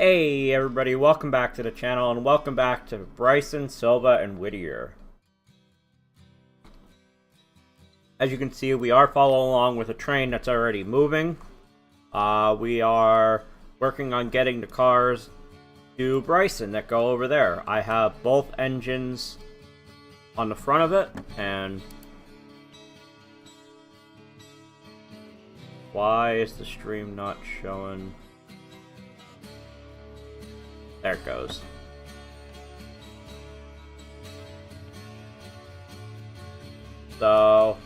Hey everybody, welcome back to the channel and welcome back to Bryson, Sylva, and Whittier. As you can see, we are following along with a train that's already moving. We are working on getting the cars to Bryson that go over there. I have both engines on the front of it, and why is the stream not showing? There it goes. So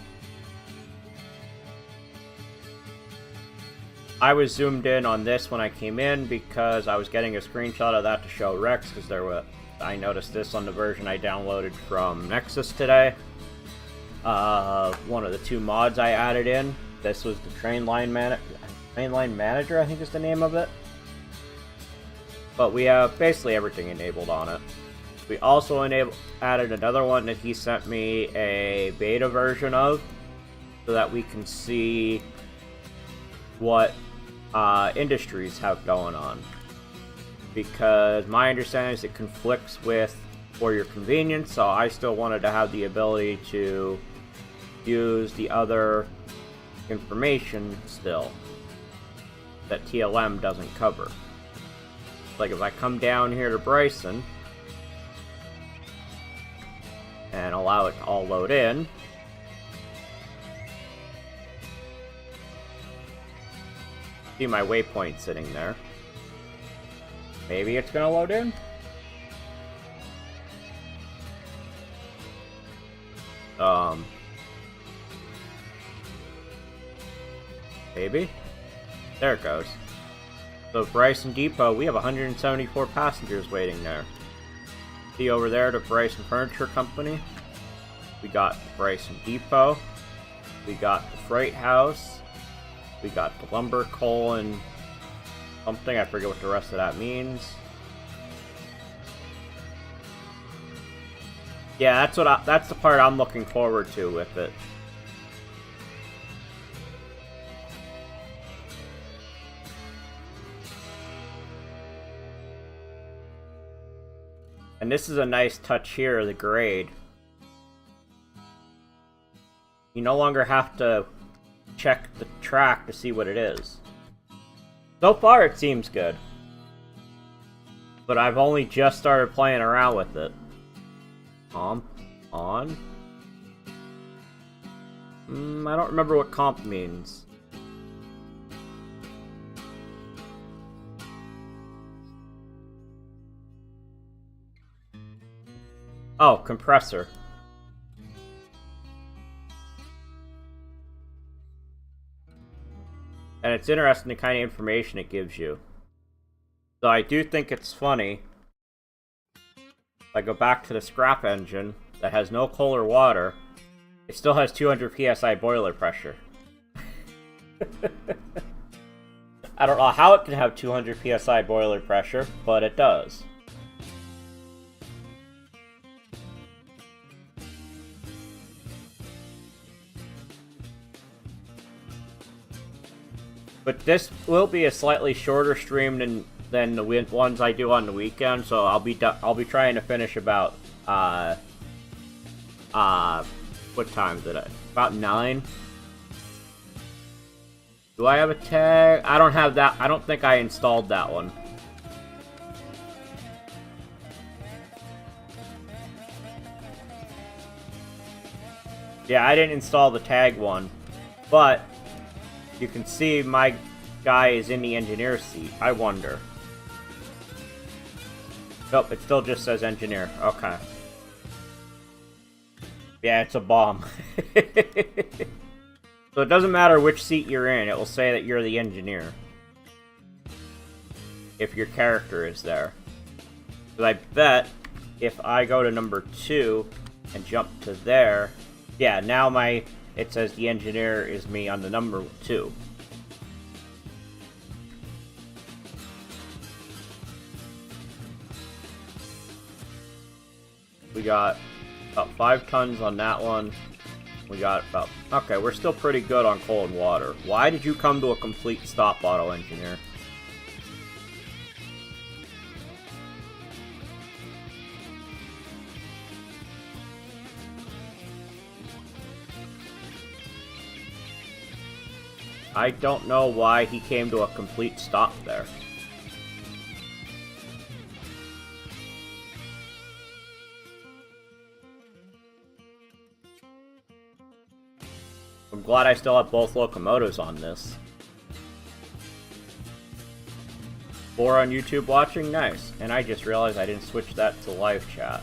I was zoomed in on this when I came in because I was getting a screenshot of that to show Rex, because I noticed this on the version I downloaded from Nexus today. One of the two mods I added in. This was the Mainline Manager, I think is the name of it. But we have basically everything enabled on it. We also added another one that he sent me a beta version of, so that we can see what industries have going on. Because my understanding is it conflicts with For Your Convenience, so I still wanted to have the ability to use the other information still that TLM doesn't cover. Like if I come down here to Bryson and allow it to all load in, see my waypoint sitting there. Maybe it's gonna load in. Maybe. There it goes. So Bryson Depot, we have 174 passengers waiting there. See over there, the Bryson Furniture Company. We got Bryson Depot. We got the Freight House. We got the Lumber, Coal, and something. I forget what the rest of that means. Yeah, that's the part I'm looking forward to with it. And this is a nice touch here of the grade. You no longer have to check the track to see what it is. So far it seems good. But I've only just started playing around with it. On? I don't remember what comp means. Oh, compressor. And it's interesting the kind of information it gives you. So I do think it's funny. If I go back to the scrap engine that has no coal or water, it still has 200 psi boiler pressure. I don't know how it can have 200 psi boiler pressure, but it does. But this will be a slightly shorter stream than the ones I do on the weekend, so I'll be trying to finish about what time did I? About 9. Do I have a tag? I don't have that. I don't think I installed that one. Yeah, I didn't install the tag one, but you can see my guy is in the engineer seat. I wonder. Nope, it still just says engineer. Okay. Yeah, it's a bomb. So it doesn't matter which seat you're in, it will say that you're the engineer. If your character is there. But I bet if I go to number 2 and jump to there, yeah, now it says the engineer is me on the number 2. We got about 5 tons on that one. We got about... Okay, we're still pretty good on coal and water. Why did you come to a complete stop, Auto Engineer? I don't know why he came to a complete stop there. I'm glad I still have both locomotives on this. 4 on YouTube watching? Nice. And I just realized I didn't switch that to live chat.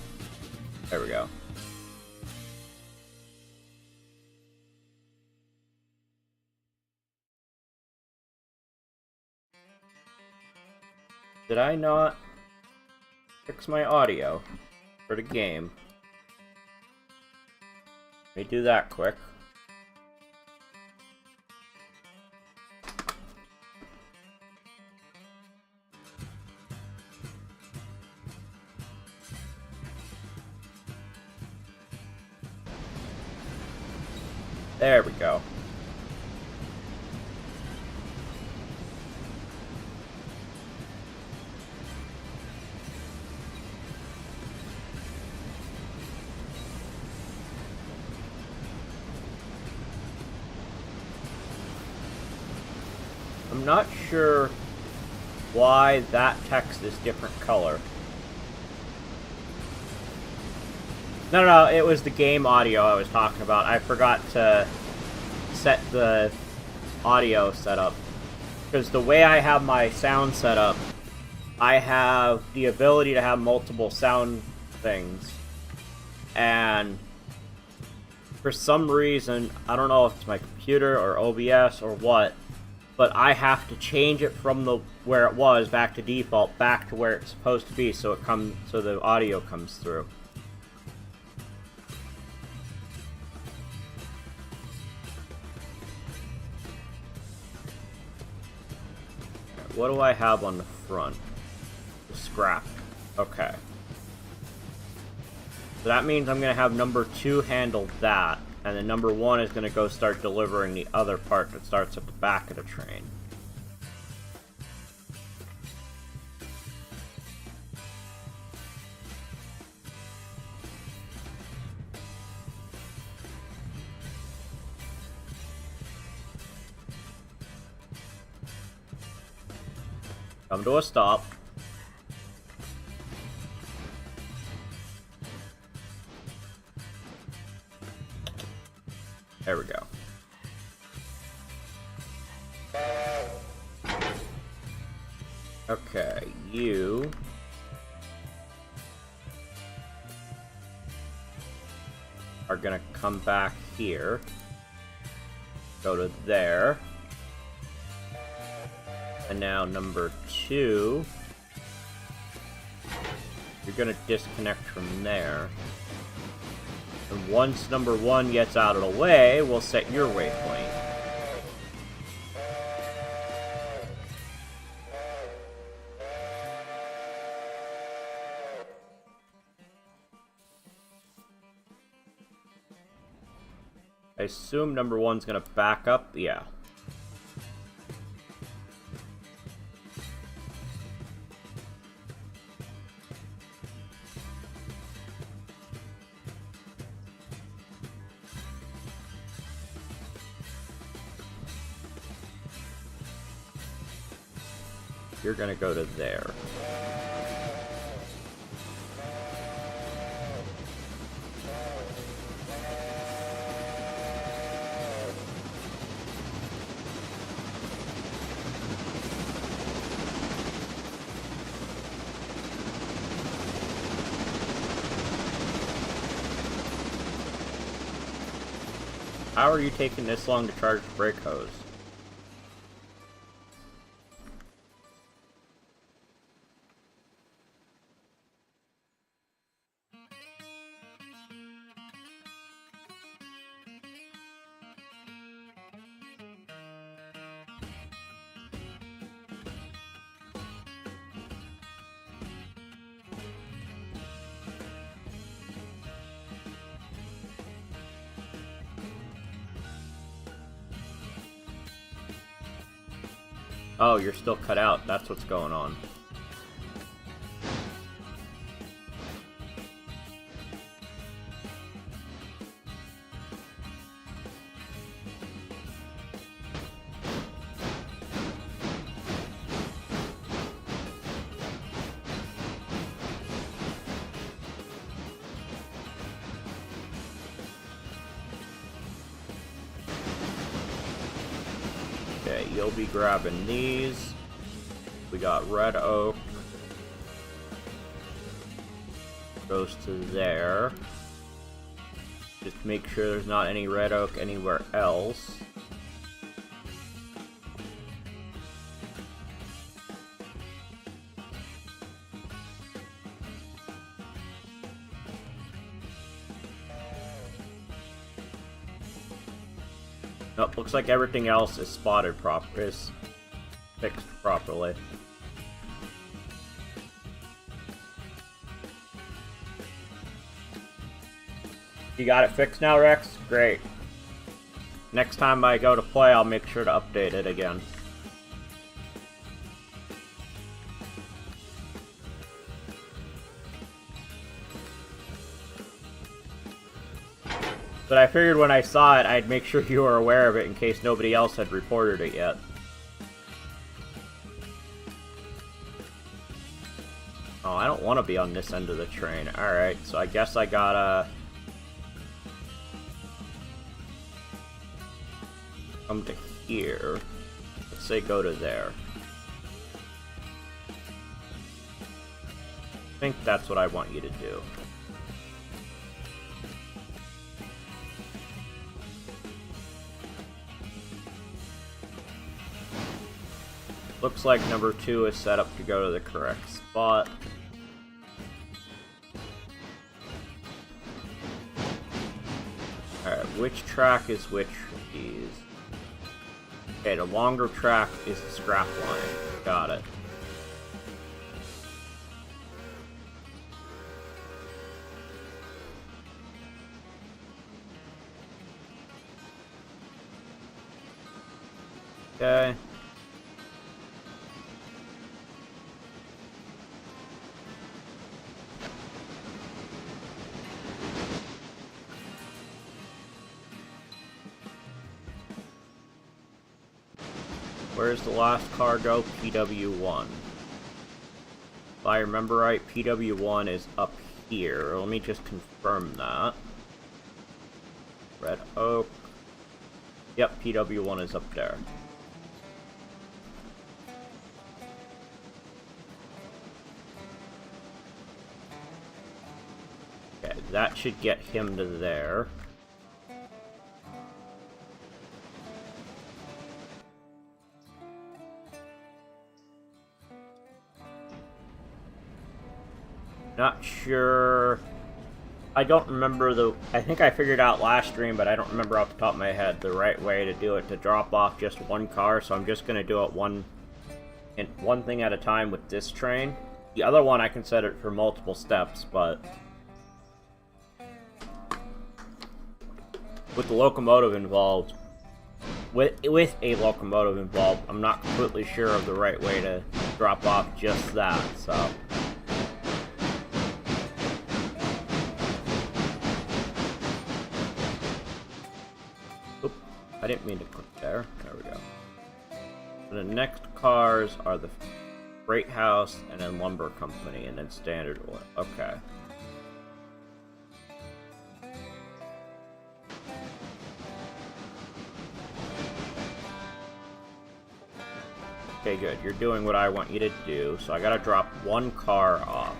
There we go. Did I not fix my audio for the game? Let me do that quick. There we go. I'm not sure why that text is different color. No, it was the game audio I was talking about. I forgot to set the audio setup. Because the way I have my sound set up, I have the ability to have multiple sound things. And for some reason, I don't know if it's my computer or OBS or what, but I have to change it from where it was back to default, back to where it's supposed to be, so the audio comes through. What do I have on the front? The scrap. Okay. So that means I'm going to have number 2 handle that, and then number 1 is going to go start delivering the other part that starts at the back of the train. Come to a stop. There we go. Okay, you are gonna come back here. Go to there. And now number 2, you're gonna disconnect from there. And once number 1 gets out of the way, we'll set your waypoint. I assume number 1's gonna back up, yeah. You're gonna go to there. How are you taking this long to charge the brake hose? Oh, you're still cut out. That's what's going on. you'll be grabbing these. We got red oak. Goes to there. Just make sure there's not any red oak anywhere else. Nope, looks like everything else is is fixed properly. You got it fixed now, Rex? Great. Next time I go to play, I'll make sure to update it again. But I figured when I saw it, I'd make sure you were aware of it in case nobody else had reported it yet. Oh, I don't want to be on this end of the train. Alright, so I guess I gotta come to here. Let's say go to there. I think that's what I want you to do. Looks like number 2 is set up to go to the correct spot. Alright, which track is which of these? Okay, the longer track is the scrap line. Got it. Okay. Where's the last car go? PW1. If I remember right, PW1 is up here. Let me just confirm that. Red oak. Yep, PW1 is up there. Okay, that should get him to there. Not sure. I don't remember I think I figured out last stream, but I don't remember off the top of my head the right way to do it to drop off just one car, so I'm just going to do it one thing at a time with this train. The other one I can set it for multiple steps, but with the locomotive involved, with a locomotive involved, I'm not completely sure of the right way to drop off just that, so. I didn't mean to click there. There we go. So the next cars are the freight house, and then lumber company, and then standard oil. Okay. Okay, good. You're doing what I want you to do, so I gotta drop one car off.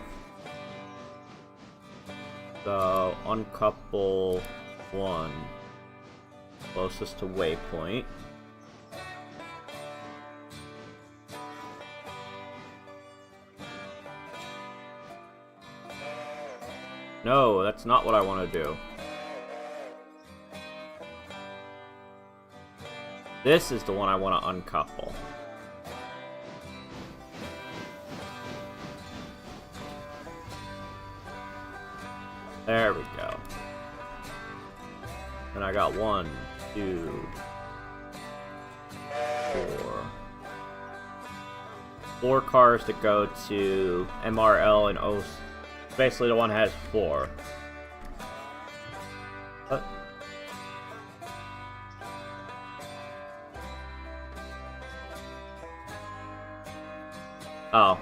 So, uncouple one. Closest to waypoint. No, that's not what I want to do. This is the one I want to uncouple. There we go. And I got 1, 2, 4. 4 cars to go to MRL and O. Basically, the one has 4. What? Oh.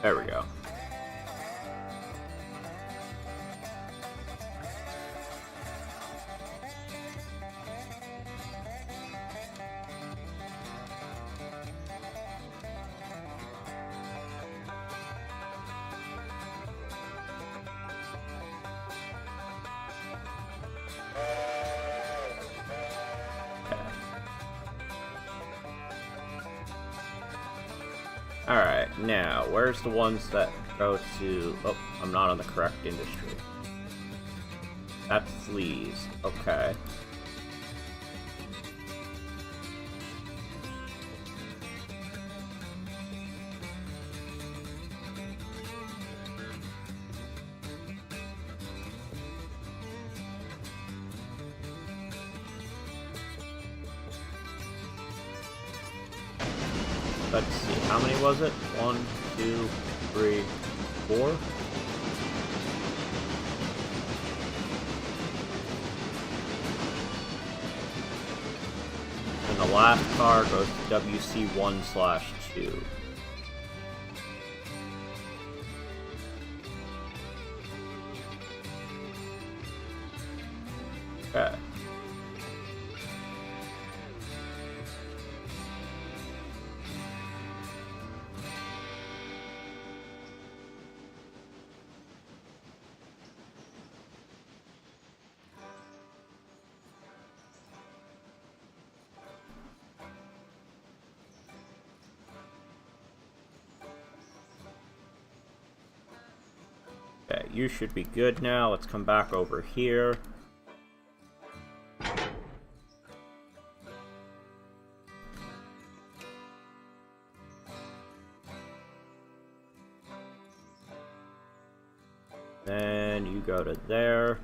There we go. Alright, now, where's the ones that go to... Oh, I'm not on the correct industry. That's fleas. Okay. Let's see, how many was it? 1, 2, 3, 4? And the last car goes to WC1/2. Okay. Okay, you should be good now. Let's come back over here. Then you go to there.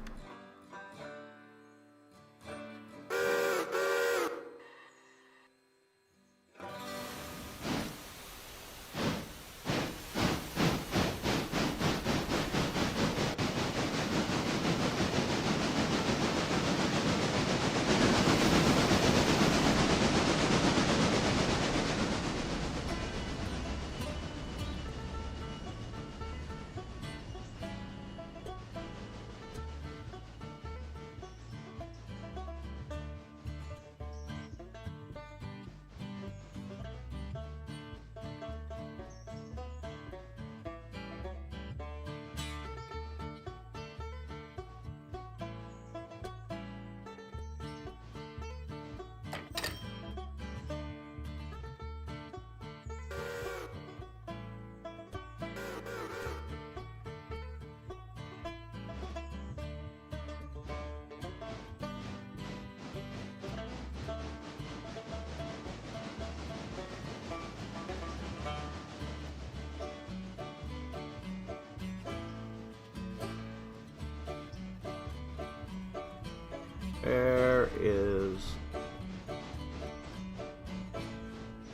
Where is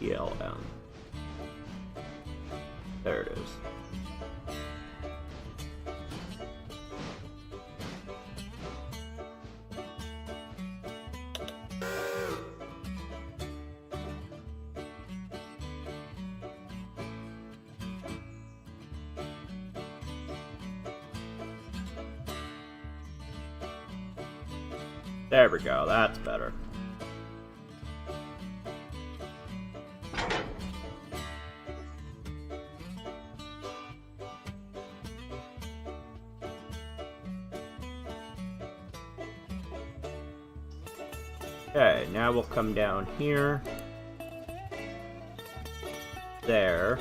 ELM? There it is. There we go, that's better. Okay, now we'll come down here. There.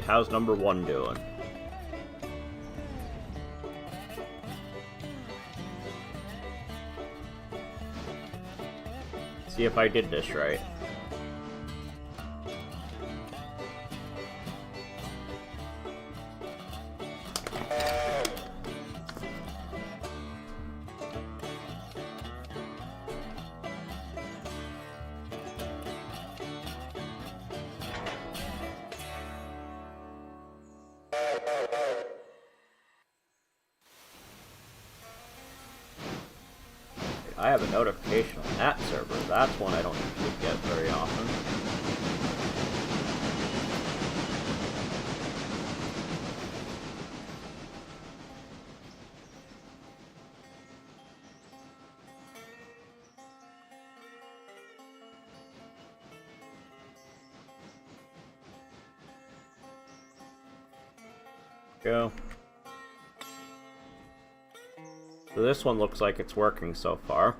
How's number 1 doing? See if I did this right. I have a a notification on that server. That's one I don't usually get very often. Go. So this one looks like it's working so far.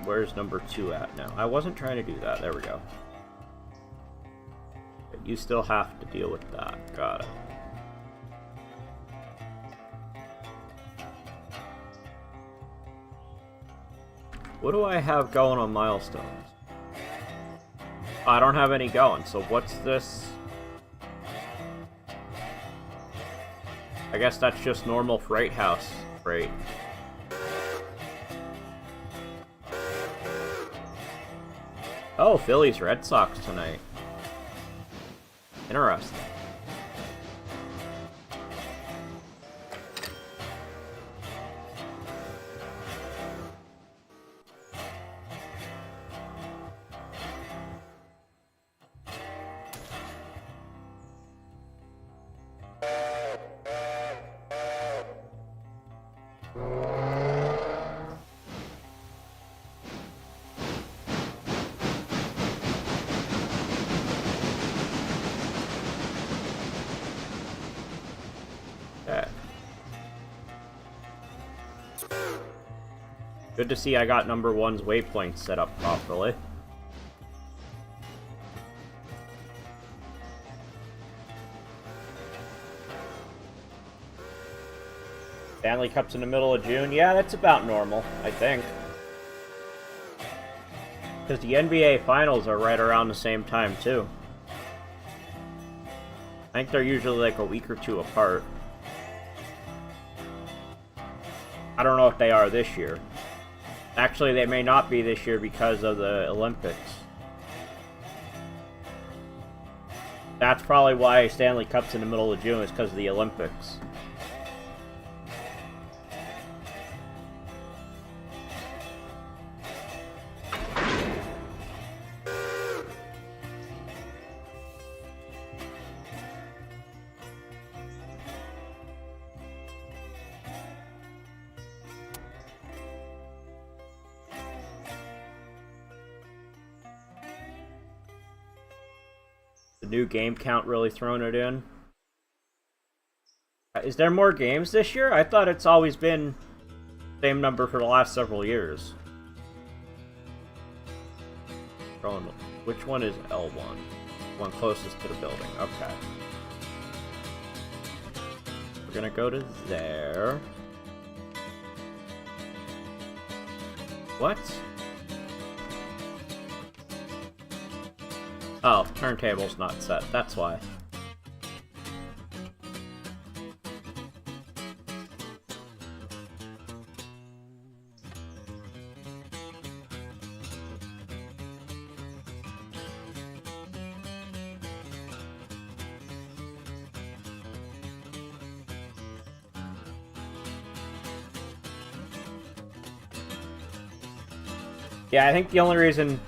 Where's number 2 at now? I wasn't trying to do that. There we go. You still have to deal with that. Got it. What do I have going on milestones? I don't have any going, so what's this? I guess that's just normal freight house freight. Oh, Phillies Red Sox tonight. Interesting. Good to see I got number 1's waypoint set up properly. Stanley Cup's in the middle of June. Yeah, that's about normal, I think. Because the NBA Finals are right around the same time, too. I think they're usually like a week or two apart. I don't know if they are this year. Actually, they may not be this year because of the Olympics. That's probably why Stanley Cup's in the middle of June, is because of the Olympics. The new game count really thrown it in. Is there more games this year? I thought it's always been the same number for the last several years. Which one is L1? One closest to the building. Okay. We're gonna go to there. What? Oh, turntable's not set. That's why. Yeah, I think the only reason...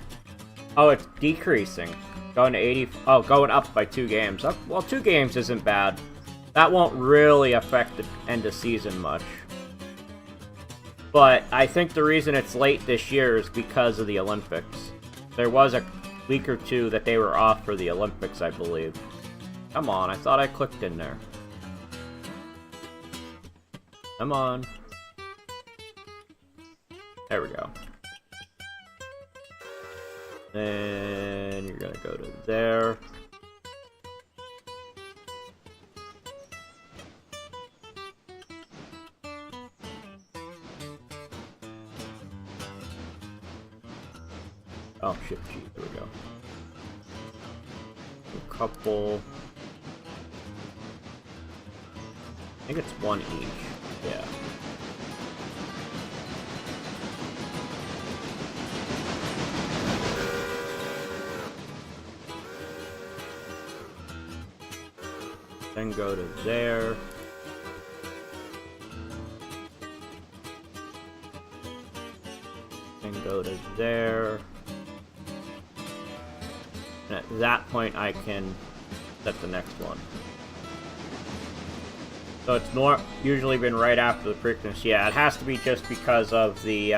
Oh, it's decreasing. Going to 80... Oh, going up by 2 games. Well, 2 games isn't bad. That won't really affect the end of season much. But I think the reason it's late this year is because of the Olympics. There was a week or 2 that they were off for the Olympics, I believe. Come on, I thought I clicked in there. Come on. There we go. Then you're gonna go to there. Oh, Shift G, there we go. A couple. think it's one each. Yeah. Then go to there. Then go to there. And at that point, I can set the next one. So it's usually been right after the Preakness. Yeah, it has to be just because of the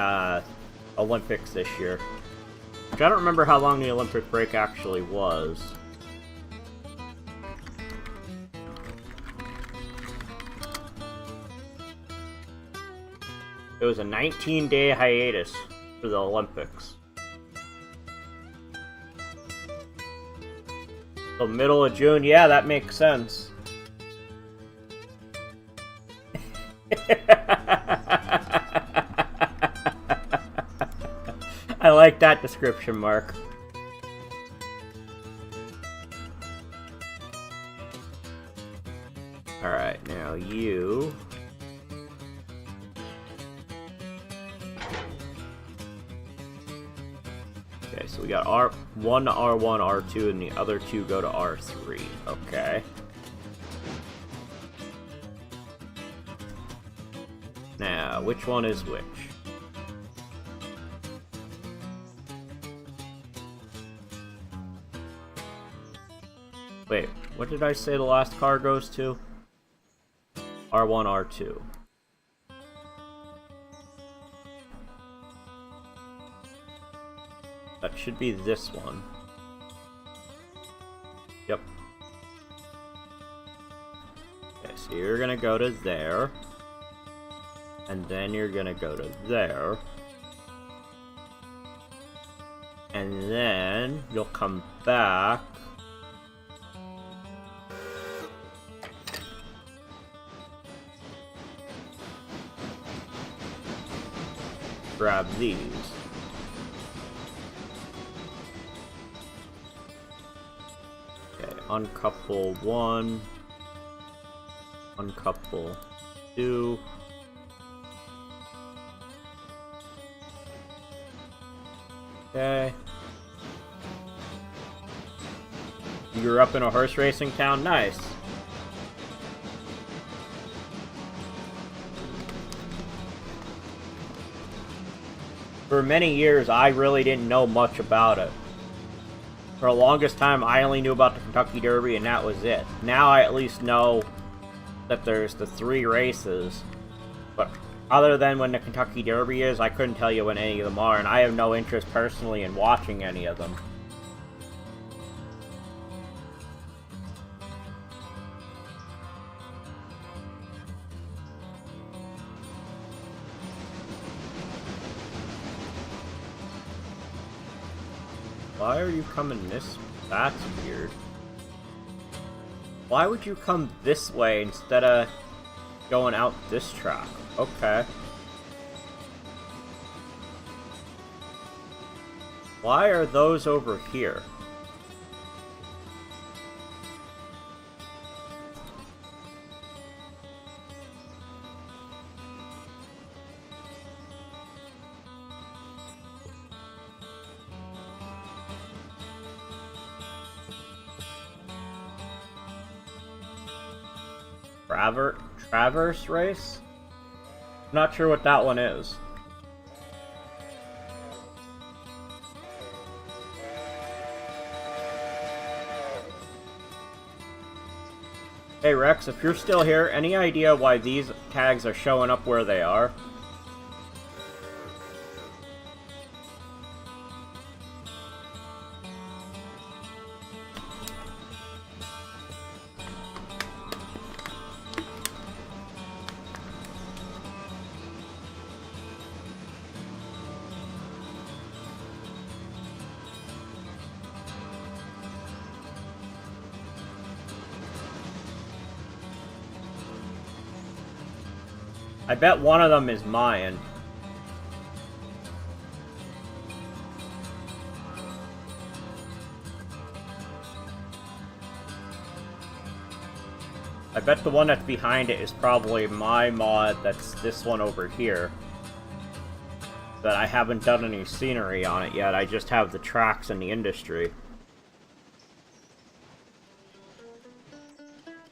Olympics this year. Which I don't remember how long the Olympic break actually was. It was a 19-day hiatus for the Olympics. So middle of June, yeah, that makes sense. I like that description, Mark. Alright, now you... Okay, so we got R1 to R1, R2, and the other two go to R3. Okay. Now, which one is which? Wait, what did I say the last car goes to? R1, R2. That should be this one. Yep. Okay, so you're gonna go to there. And then you're gonna go to there. And then you'll come back. Grab these. Okay, uncouple one. Uncouple two. Okay. You grew up in a horse racing town? Nice. For many years, I really didn't know much about it. For the longest time, I only knew about the Kentucky Derby, and that was it. Now I at least know that there's the 3 races, but other than when the Kentucky Derby is, I couldn't tell you when any of them are, and I have no interest personally in watching any of them. Why are you coming this? That's weird. Why would you come this way instead of going out this track? Okay. Why are those over here? Traverse race? Not sure what that one is. Hey Rex, if you're still here, any idea why these tags are showing up where they are? I bet one of them is Mayan. I bet the one that's behind it is probably my mod that's this one over here. But I haven't done any scenery on it yet, I just have the tracks and the industry.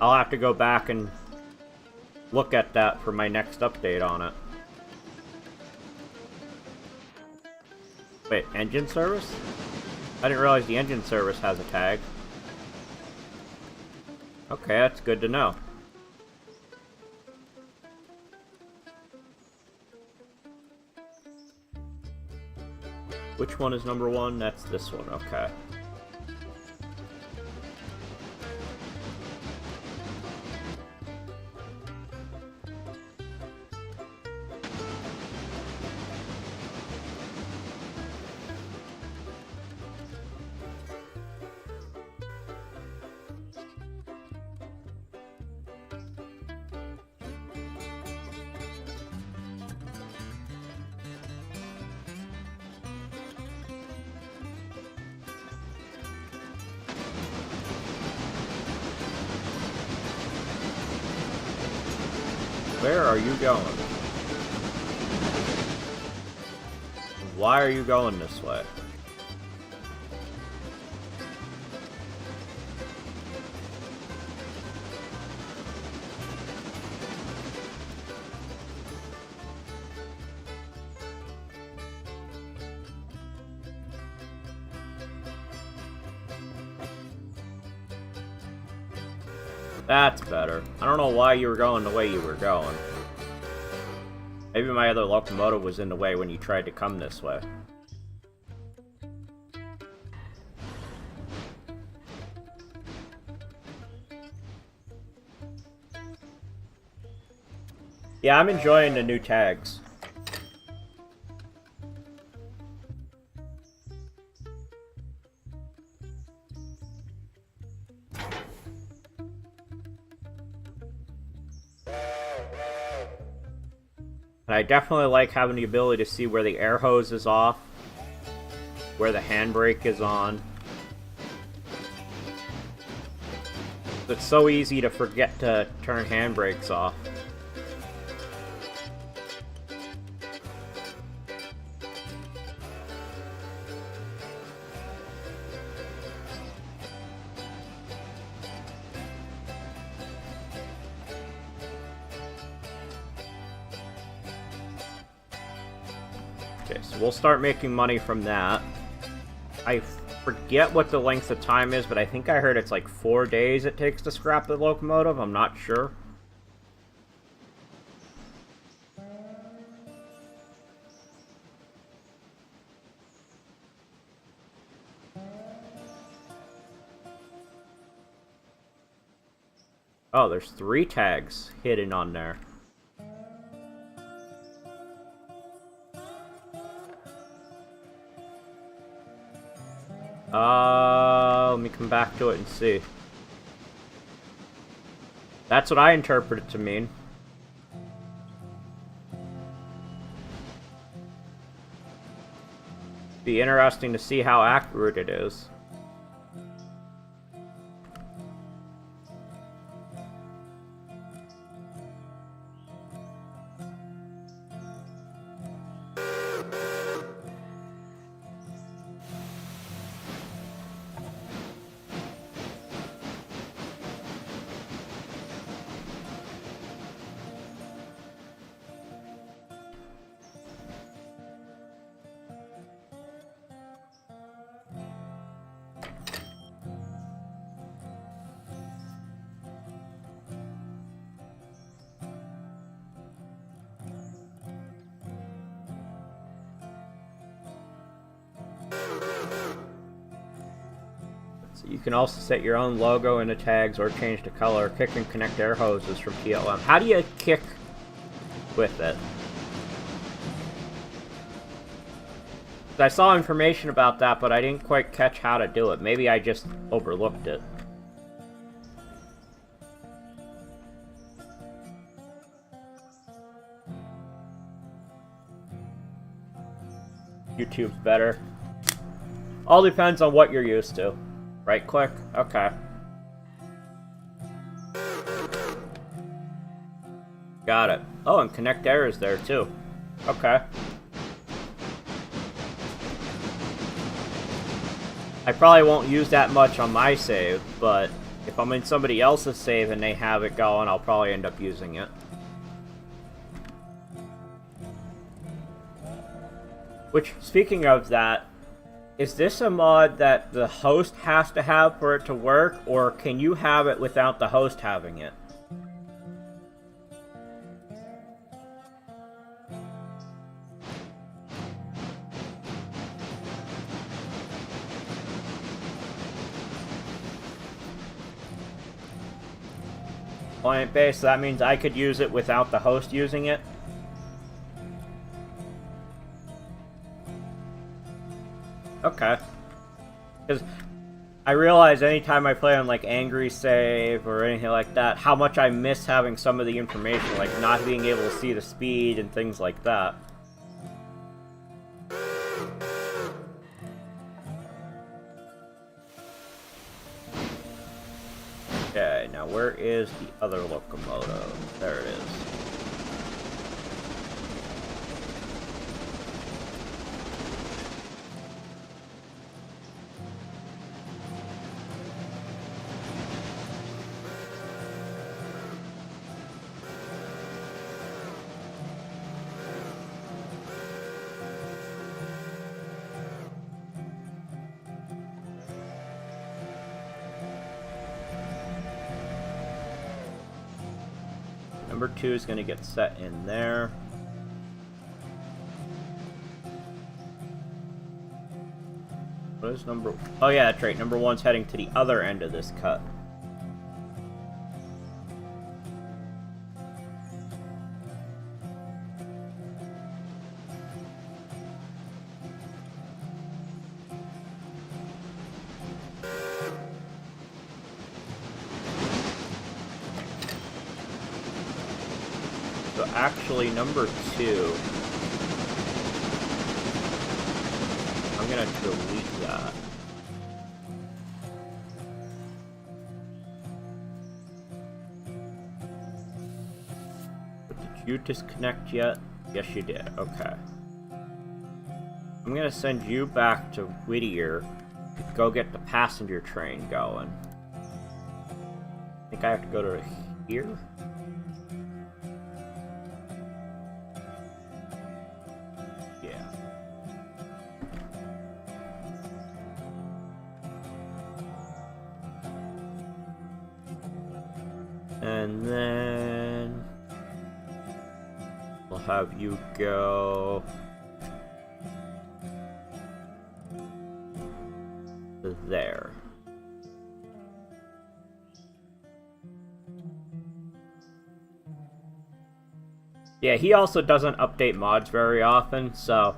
I'll have to go back and look at that for my next update on it. Wait, engine service? I didn't realize the engine service has a tag. Okay, that's good to know. Which one is number 1? That's this one, okay. Where are you going? Why are you going this way? That's better. I don't know why you were going the way you were going. Maybe my other locomotive was in the way when you tried to come this way. Yeah, I'm enjoying the new tags. And I definitely like having the ability to see where the air hose is off, where the handbrake is on. It's so easy to forget to turn handbrakes off. Okay, so we'll start making money from that. I forget what the length of time is, but I think I heard it's like 4 days it takes to scrap the locomotive. I'm not sure. Oh, there's 3 tags hidden on there. Let me come back to it and see. That's what I interpret it to mean. Be interesting to see how accurate it is. You can also set your own logo in the tags or change the color. Kick and connect air hoses from TLM. How do you kick with it? I saw information about that, but I didn't quite catch how to do it. Maybe I just overlooked it. YouTube's better. All depends on what you're used to. Right click? Okay. Got it. Oh, and connect air is there too. Okay. I probably won't use that much on my save, but if I'm in somebody else's save and they have it going, I'll probably end up using it. Which, speaking of that, is this a mod that the host has to have for it to work, or can you have it without the host having it? Point base, so that means I could use it without the host using it? Okay. Because I realize anytime I play on like Angry Save or anything like that, how much I miss having some of the information, like not being able to see the speed and things like that. Okay, now where is the other locomotive? There it is. Number 2 is going to get set in there. What is number... Oh yeah, that's right. Number 1's heading to the other end of this cut. So actually, number 2... I'm gonna delete that. But did you disconnect yet? Yes, you did. Okay. I'm gonna send you back to Whittier to go get the passenger train going. I think I have to go to here? And then we'll have you go to there. Yeah, he also doesn't update mods very often, so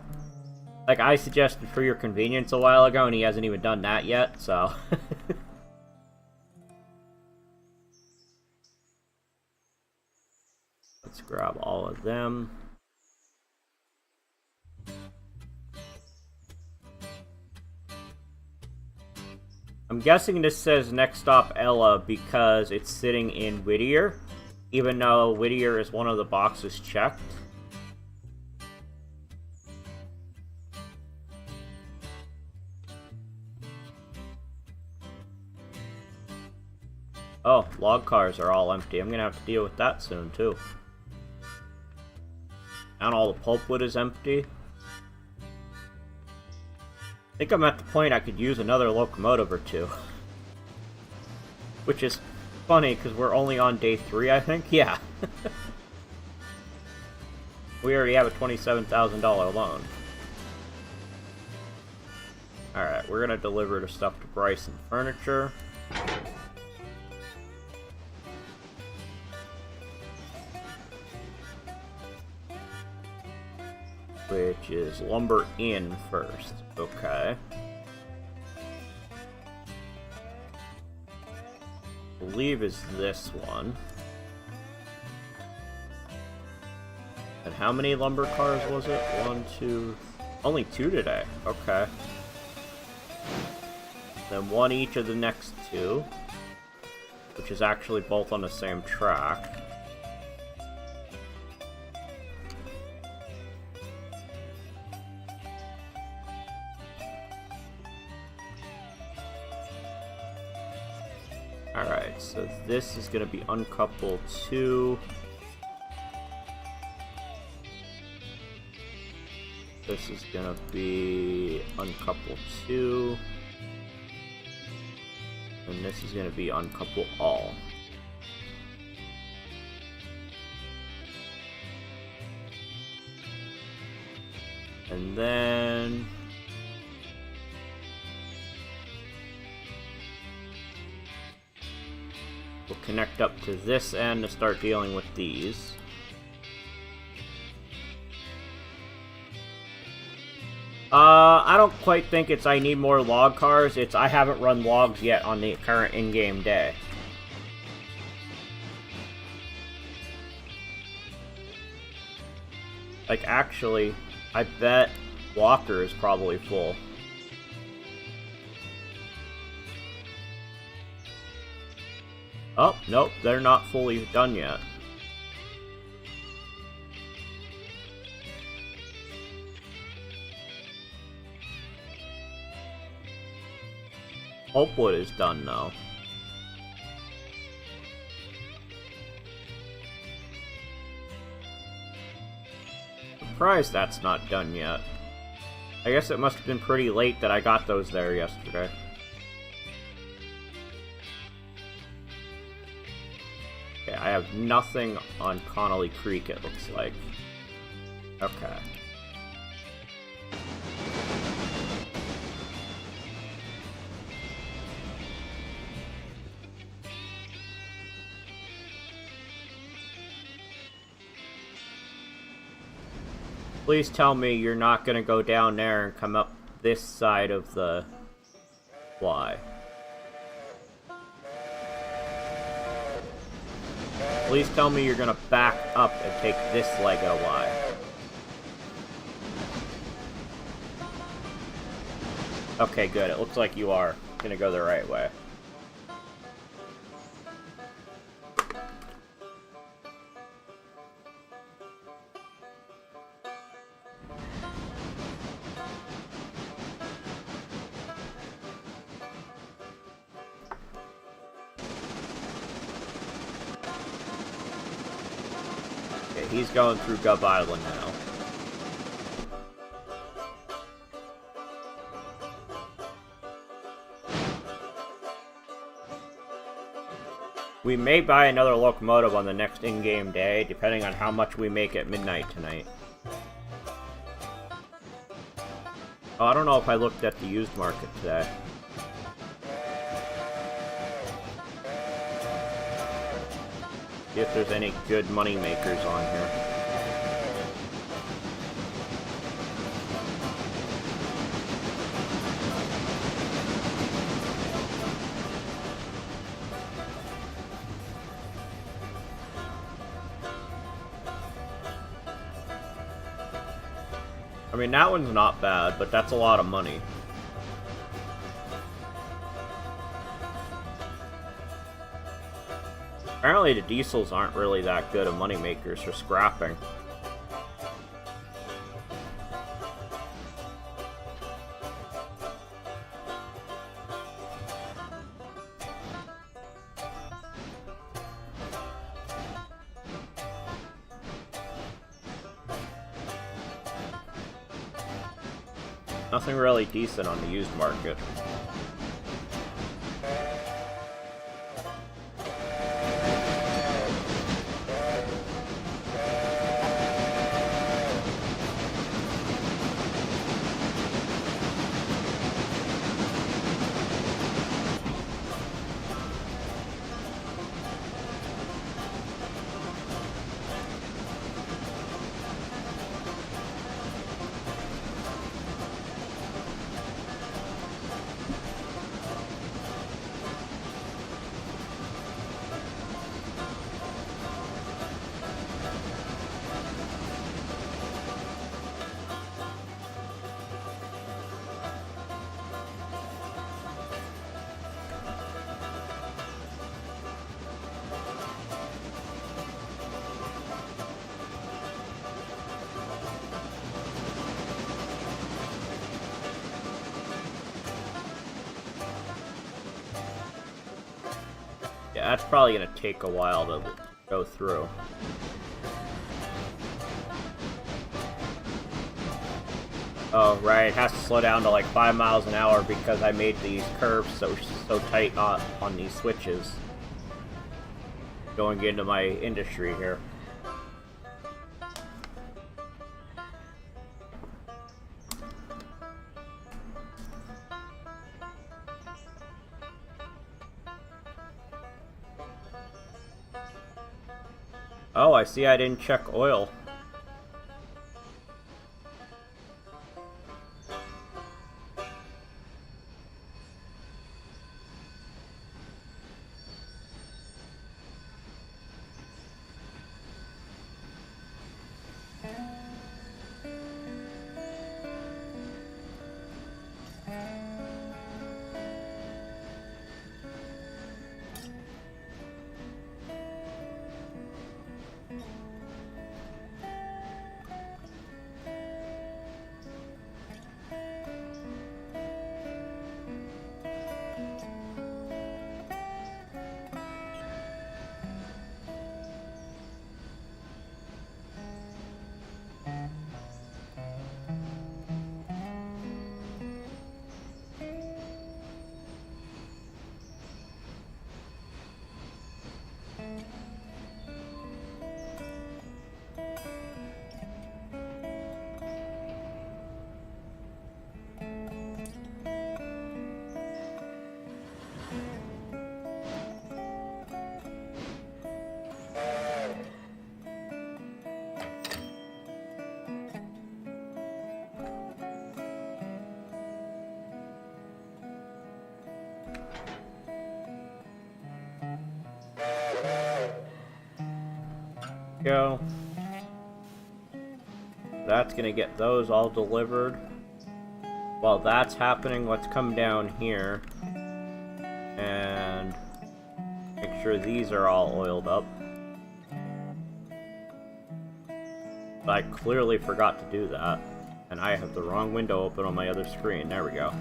like I suggested for your convenience a while ago, and he hasn't even done that yet, so let's grab all of them. I'm guessing this says next stop Ella because it's sitting in Whittier, even though Whittier is one of the boxes checked. Oh, log cars are all empty. I'm gonna have to deal with that soon, too. And all the pulpwood is empty. I think I'm at the point I could use another locomotive or two. Which is funny, because we're only on day 3, I think? Yeah. We already have a $27,000 loan. Alright, we're gonna deliver the stuff to Bryson Furniture. Which is lumber in first. Okay. I believe is this one. And how many lumber cars was it? 1, 2... Only 2 today. Okay. Then 1 each of the next 2. Which is actually both on the same track. Alright, so this is going to be uncoupled 2. This is going to be uncoupled 2. And this is going to be uncouple all. And then we'll connect up to this end to start dealing with these. I don't quite think it's I need more log cars, it's I haven't run logs yet on the current in-game day. Like, actually, I bet Walker is probably full. Oh, nope, they're not fully done yet. Pulpwood is done now. Surprised that's not done yet. I guess it must have been pretty late that I got those there yesterday. Okay, I have nothing on Connolly Creek, it looks like. Okay. Please tell me you're not gonna go down there and come up this side of the Y. Please tell me you're gonna back up and take this leg of Y. Okay, good. It looks like you are gonna go the right way. He's going through Gub Island now. We may buy another locomotive on the next in-game day, depending on how much we make at midnight tonight. Oh, I don't know if I looked at the used market today. See if there's any good money makers on here. I mean, that one's not bad, but that's a lot of money. Apparently the diesels aren't really that good of money makers for scrapping. Nothing really decent on the used market. that's probably gonna take a while to go through. Oh, right, it has to slow down to like 5 miles an hour because I made these curves so tight on these switches. Going into my industry here. Oh, I see I didn't check oil. Go. That's gonna get those all delivered. While that's happening, let's come down here and make sure these are all oiled up. But I clearly forgot to do that, and I have the wrong window open on my other screen. There we go.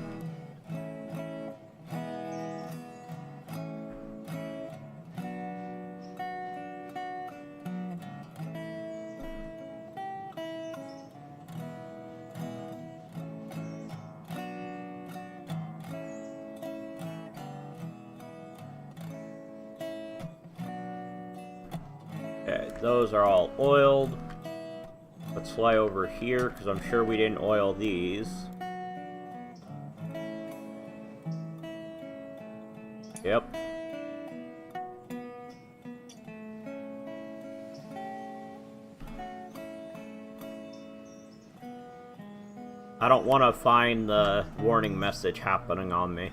Okay, those are all oiled. Let's fly over here, because I'm sure we didn't oil these. Yep. I don't want to find the warning message happening on me.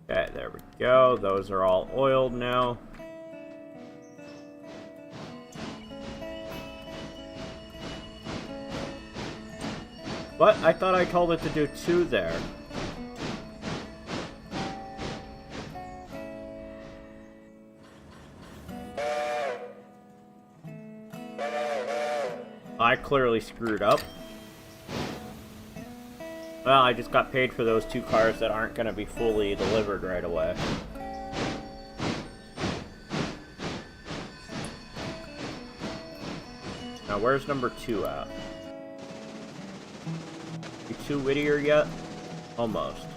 Okay, there we go. Those are all oiled now. What? I thought I told it to do 2 there. I clearly screwed up. Well, I just got paid for those 2 cars that aren't going to be fully delivered right away. Now, where's number 2 at? You 2 Whittier yet? Almost.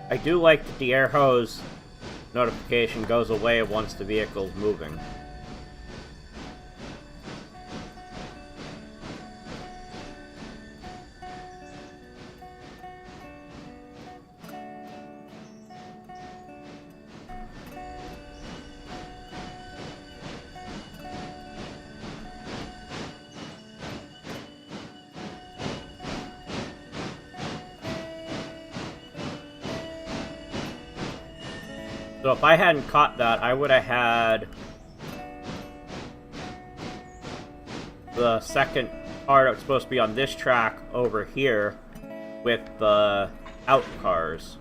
I do like that the air hose notification goes away once the vehicle's moving. So if I hadn't caught that, I would have had the second car that's supposed to be on this track over here with the out cars.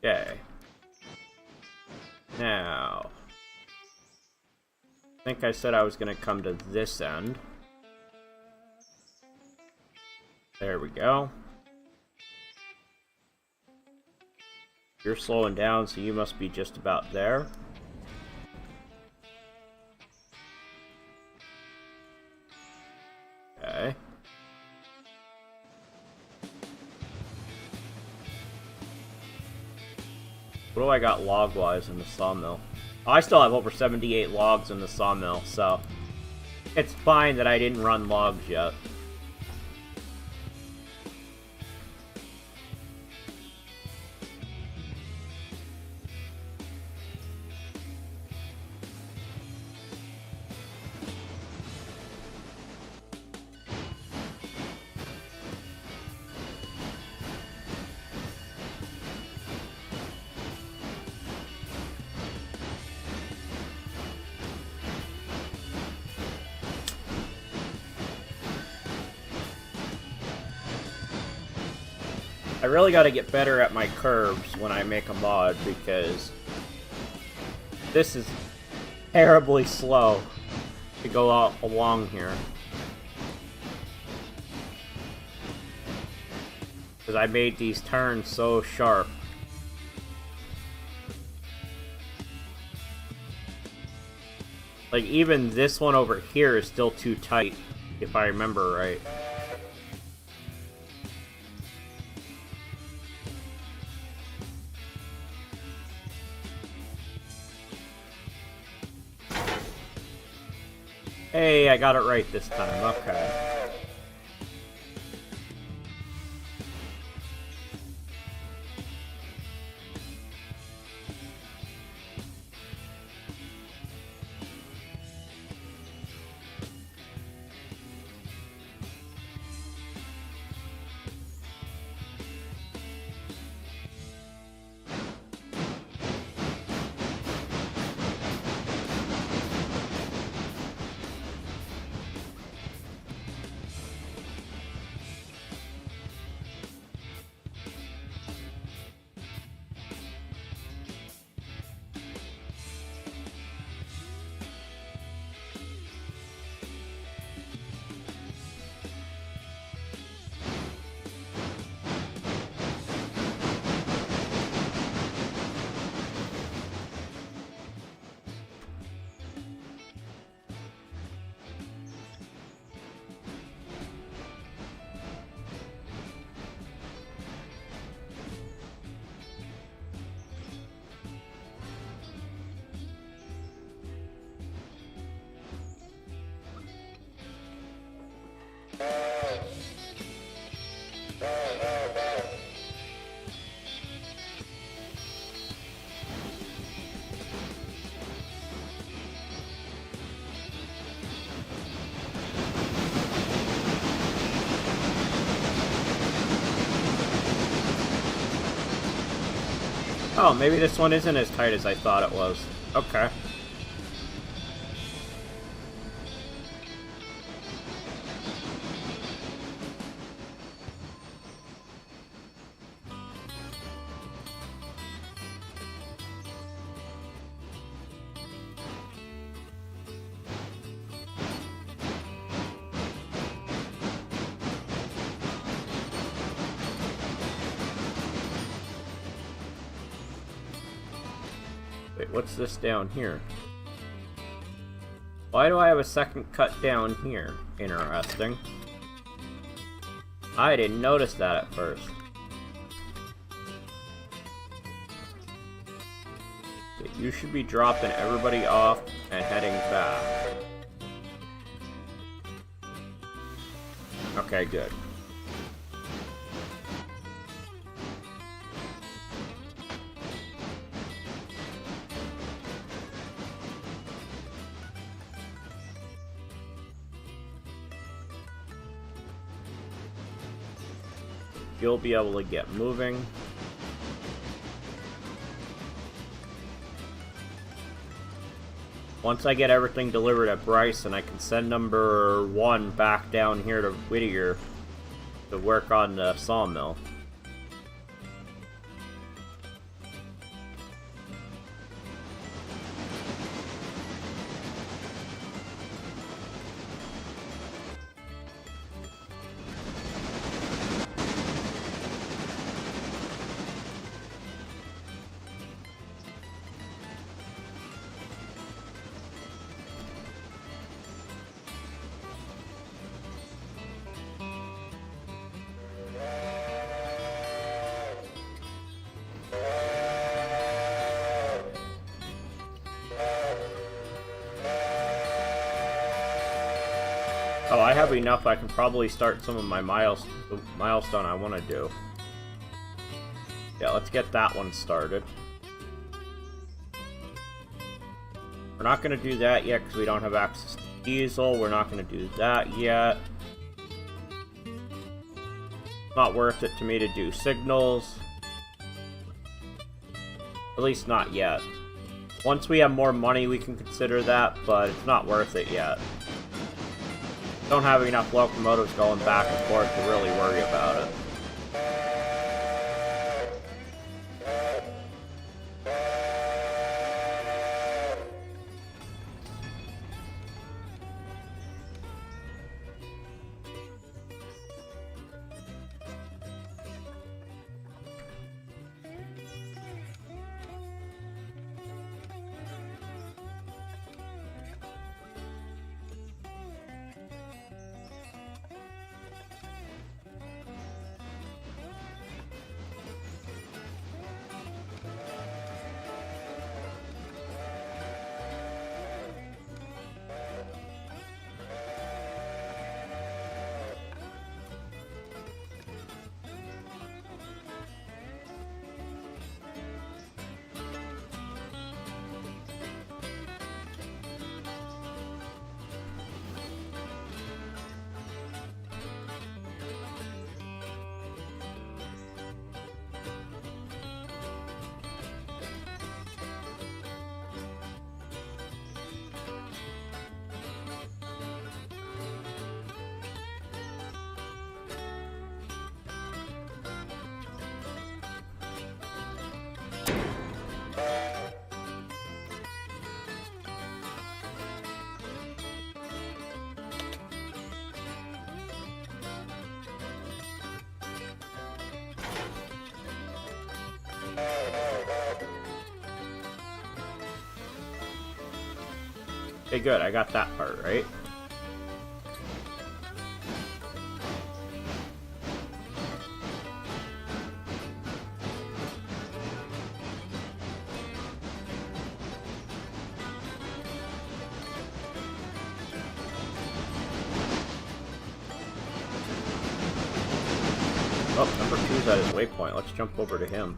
Okay. Now, I think I said I was going to come to this end. There we go. You're slowing down, so you must be just about there. Okay. What do I got log-wise in the sawmill? Oh, I still have over 78 logs in the sawmill, so it's fine that I didn't run logs yet. I really gotta get better at my curves when I make a mod, because this is terribly slow to go out along here. Because I made these turns so sharp. Like, even this one over here is still too tight, if I remember right. Hey, I got it right this time, okay. Oh, maybe this one isn't as tight as I thought it was. Okay. Wait, what's this down here? Why do I have a second cut down here? Interesting. I didn't notice that at first. Okay, you should be dropping everybody off and heading back. Okay, good. You'll be able to get moving. Once I get everything delivered at Bryson, I can send number 1 back down here to Whittier to work on the sawmill. Oh, I have enough. I can probably start some of my milestone I want to do. Yeah, let's get that one started. We're not going to do that yet because we don't have access to diesel. We're not going to do that yet. It's not worth it to me to do signals. At least not yet. Once we have more money, we can consider that, but it's not worth it yet. Don't have enough locomotives going back and forth to really worry about it. Okay, good. I got that part right. Oh, number 2's at his waypoint. Let's jump over to him.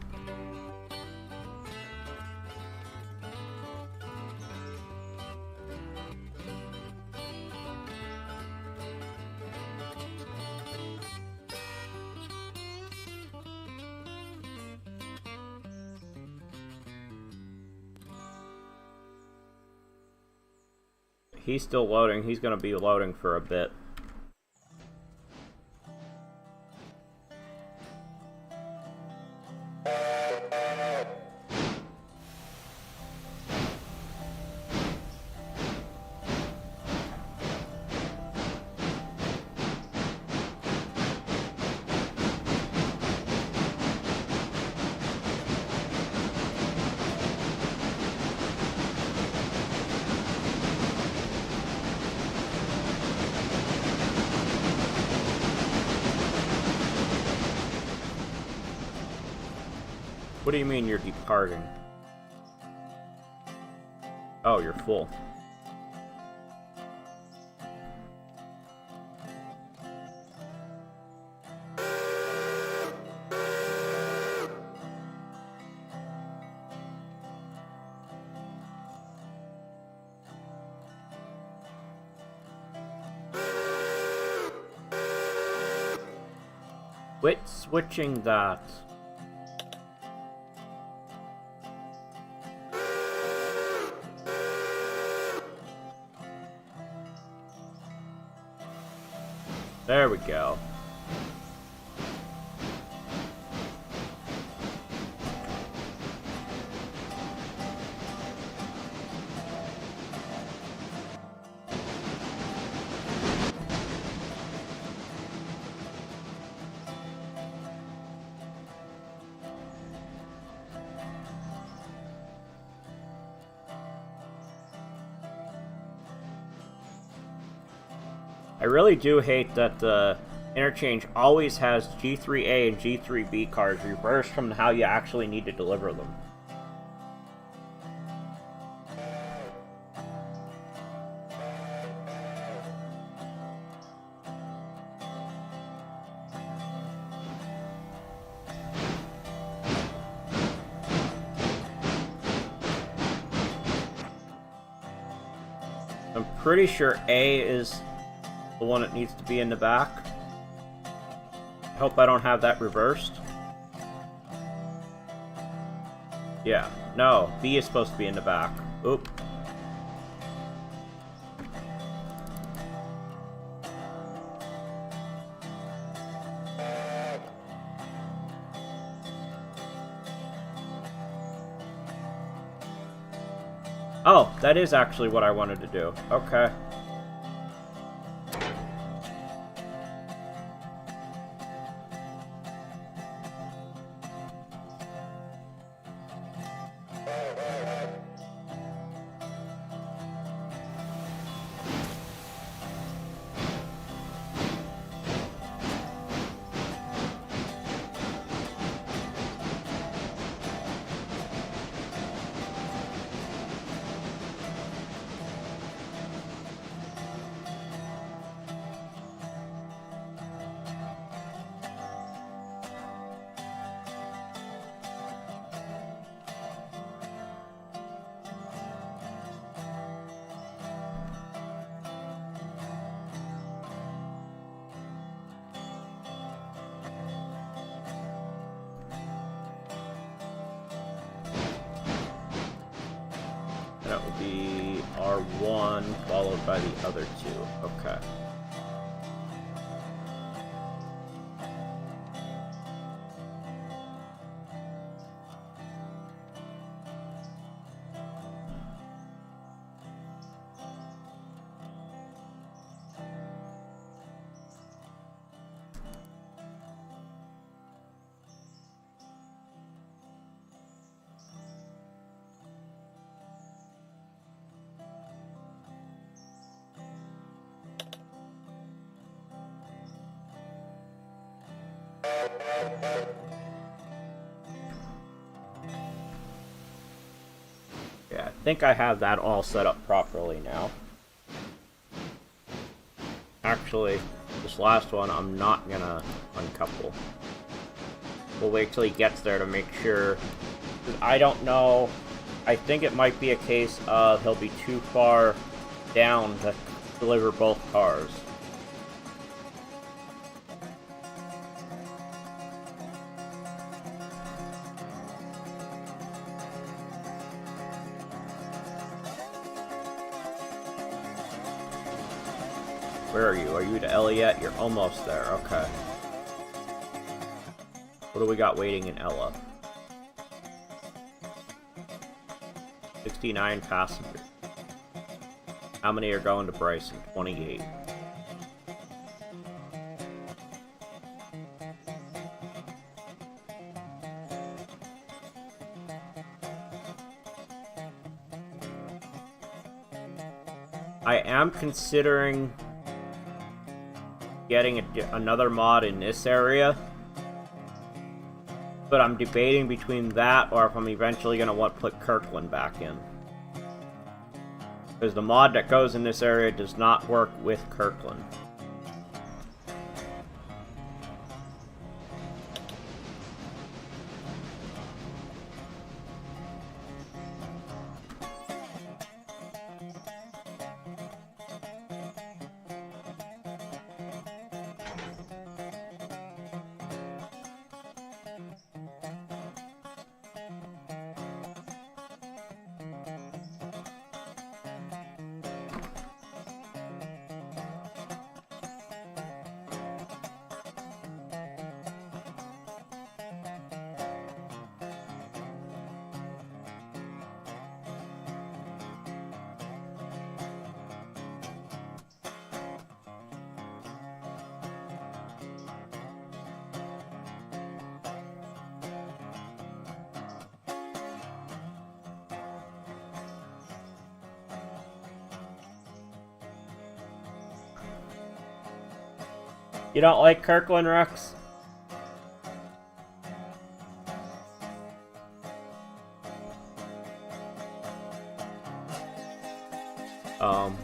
He's still loading. He's going to be loading for a bit. What do you mean you're departing? Oh, you're full. Quit switching that. There we go. I really do hate that the interchange always has G3A and G3B cars reversed from how you actually need to deliver them. I'm pretty sure A is the one that needs to be in the back. I hope I don't have that reversed. Yeah, no, B is supposed to be in the back. Oop. Oh, that is actually what I wanted to do. Okay. That would be R1 followed by the other two. Okay. Yeah, I think I have that all set up properly now. Actually, this last one I'm not gonna uncouple. We'll wait till he gets there to make sure. 'Cause I don't know. I think it might be a case of he'll be too far down to deliver both cars. Where are you? Are you to Ella yet? You're almost there. Okay. What do we got waiting in Ella? 69 passengers. How many are going to Bryson? 28. I am considering getting another mod in this area, but I'm debating between that or if I'm eventually going to put Kirkland back in, because the mod that goes in this area does not work with Kirkland. You don't like Kirkland, Rex?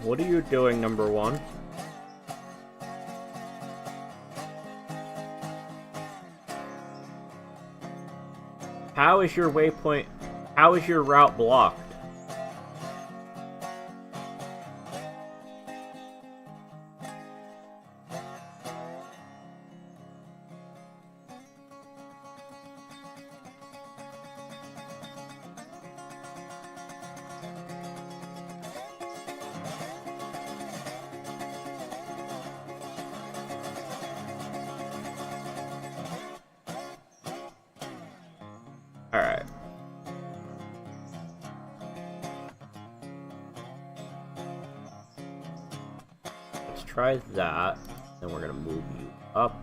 What are you doing, number one? How is your waypoint... How is your route blocked? Alright. Let's try that. Then we're gonna move you up.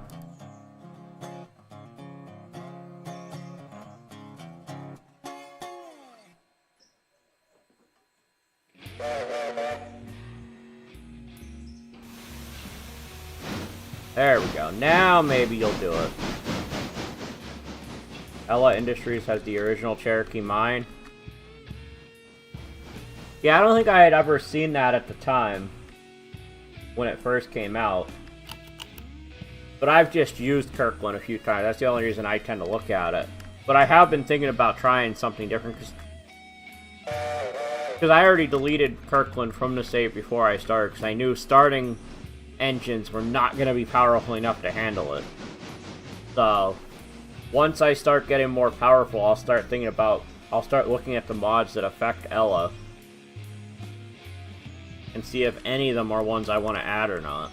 There we go. Now maybe you'll do it. Ella Industries has the original Cherokee mine. Yeah, I don't think I had ever seen that at the time when it first came out. But I've just used Kirkland a few times. That's the only reason I tend to look at it. But I have been thinking about trying something different because I already deleted Kirkland from the save before I started because I knew starting engines were not going to be powerful enough to handle it. So once I start getting more powerful, I'll start looking at the mods that affect Ella and see if any of them are ones I want to add or not.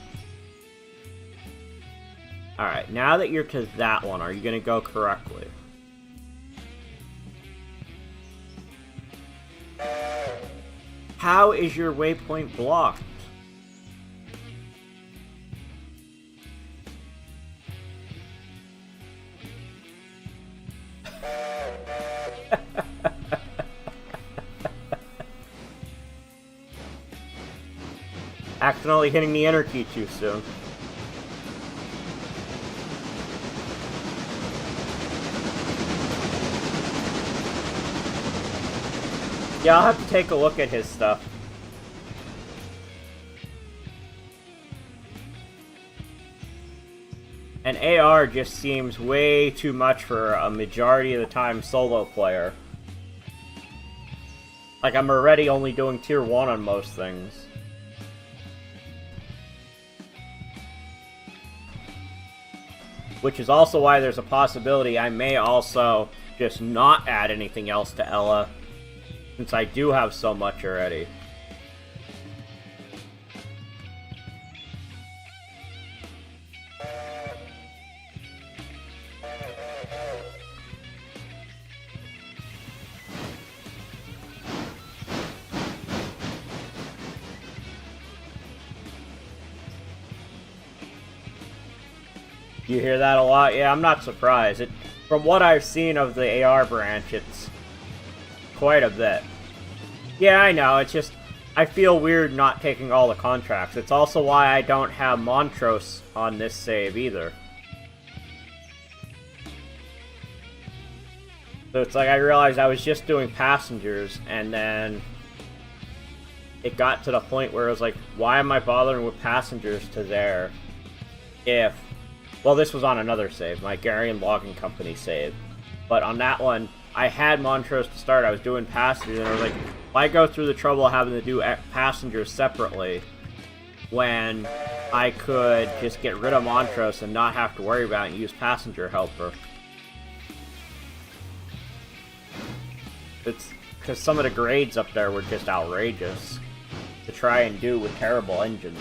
Alright, now that you're to that one, are you going to go correctly? How is your waypoint blocked? Accidentally hitting the enter key too soon. Yeah, I'll have to take a look at his stuff. And AR just seems way too much for a majority of the time solo player. Like, I'm already only doing tier 1 on most things. Which is also why there's a possibility I may also just not add anything else to Ella, since I do have so much already. You hear that a lot? Yeah, I'm not surprised. From what I've seen of the AR branch, it's quite a bit. Yeah, I know, it's just, I feel weird not taking all the contracts. It's also why I don't have Montrose on this save either. So it's like I realized I was just doing passengers, and then it got to the point where it was like, why am I bothering with passengers to there if... Well, this was on another save, my Garion Logging Company save. But on that one, I had Montrose to start, I was doing passengers, and I was like, why go through the trouble of having to do passengers separately when I could just get rid of Montrose and not have to worry about it and use passenger helper? It's because some of the grades up there were just outrageous to try and do with terrible engines.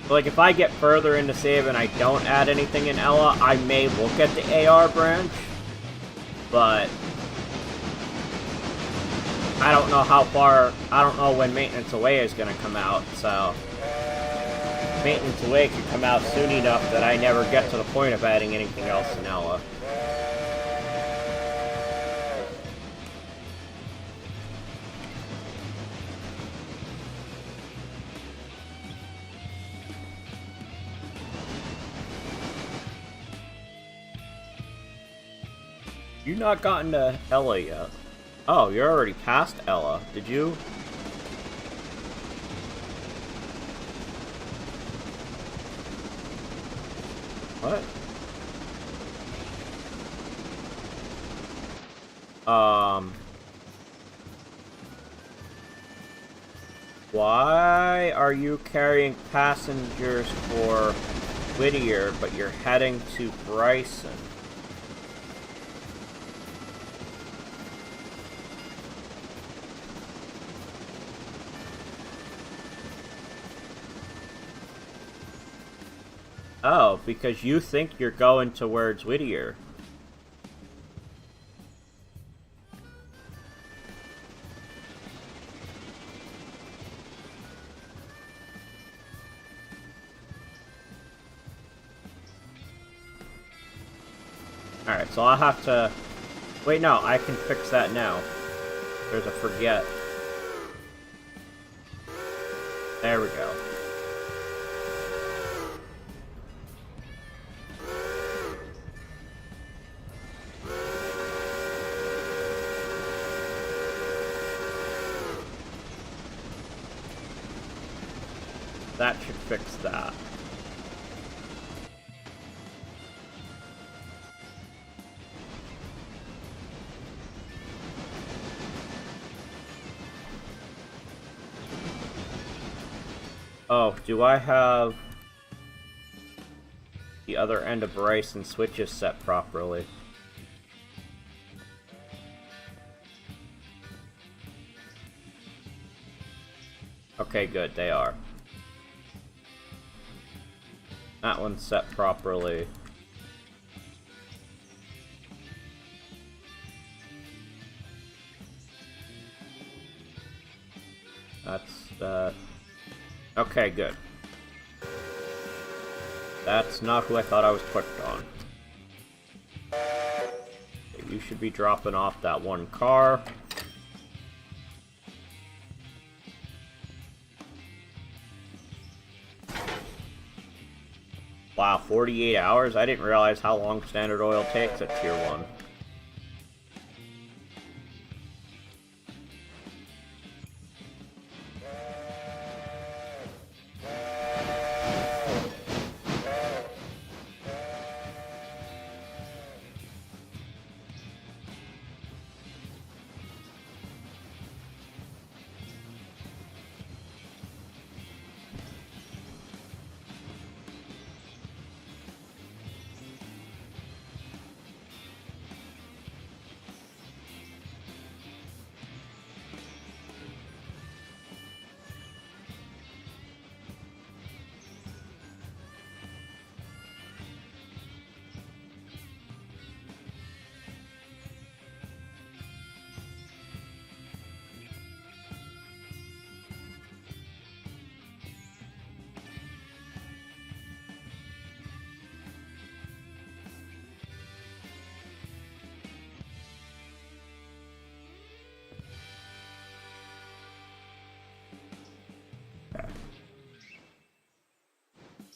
Like, if I get further into save and I don't add anything in Ella, I may look at the AR branch, but I don't know how far, I don't know when Maintenance Away is going to come out, so Maintenance Away could come out soon enough that I never get to the point of adding anything else in Ella. You not gotten to Ella yet. Oh, you're already past Ella. Did you? What? Why are you carrying passengers for Whittier, but you're heading to Bryson? Oh, because you think you're going towards Whittier. Alright, so I'll have to... Wait, no, I can fix that now. There's a forget. There we go. That should fix that. Oh, do I have the other end of Bryson switches set properly? Okay, good, they are. That one's set properly. That's that. Okay, good. That's not who I thought I was put on. You should be dropping off that one car. Wow, 48 hours? I didn't realize how long Standard Oil takes at Tier 1.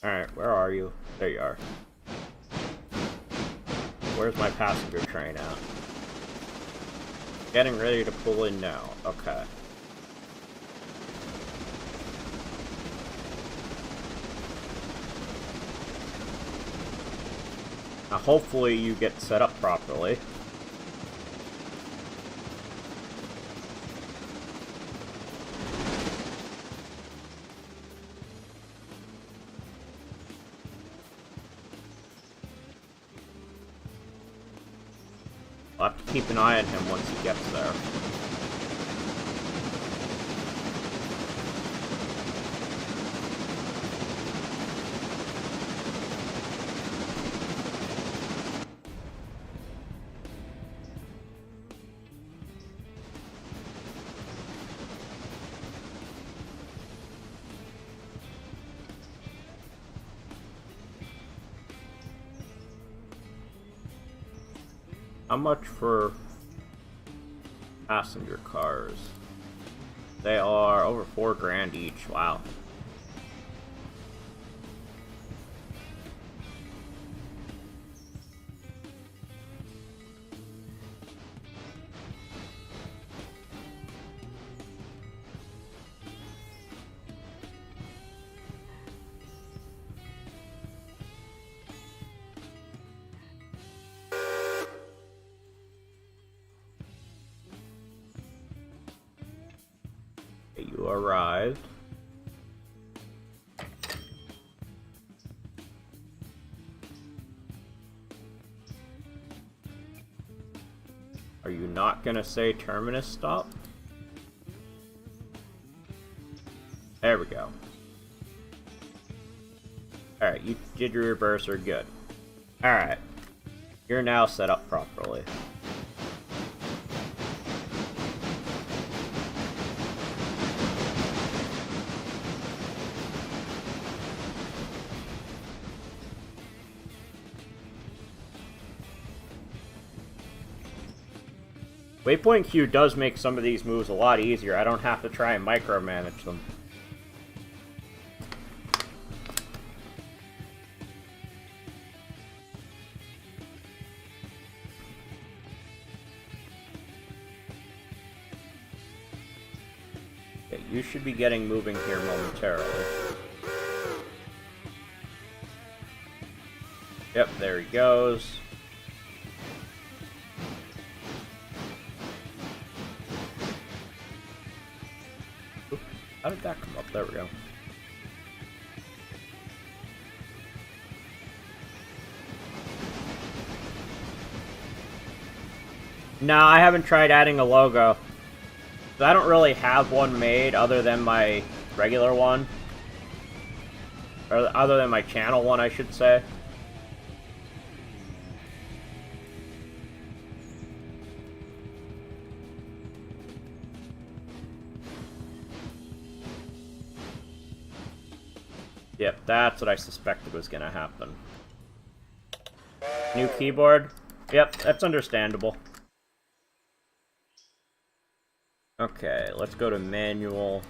Alright, where are you? There you are. Where's my passenger train at? Getting ready to pull in now. Okay. Now hopefully you get set up properly. I'll have to keep an eye on him once he gets there. How much for passenger cars? They are over $4 grand each. Wow. You arrived. Are you not gonna say terminus stop? There we go. Alright, you did your reverser, good. Alright. You're now set up properly. Waypoint Q does make some of these moves a lot easier. I don't have to try and micromanage them. Okay, you should be getting moving here momentarily. Yep, there he goes. How did that come up? There we go. No, I haven't tried adding a logo. I don't really have one made other than my regular one. Or other than my channel one, I should say. Yep, that's what I suspected was gonna happen. New keyboard? Yep, that's understandable. Okay, let's go to manual.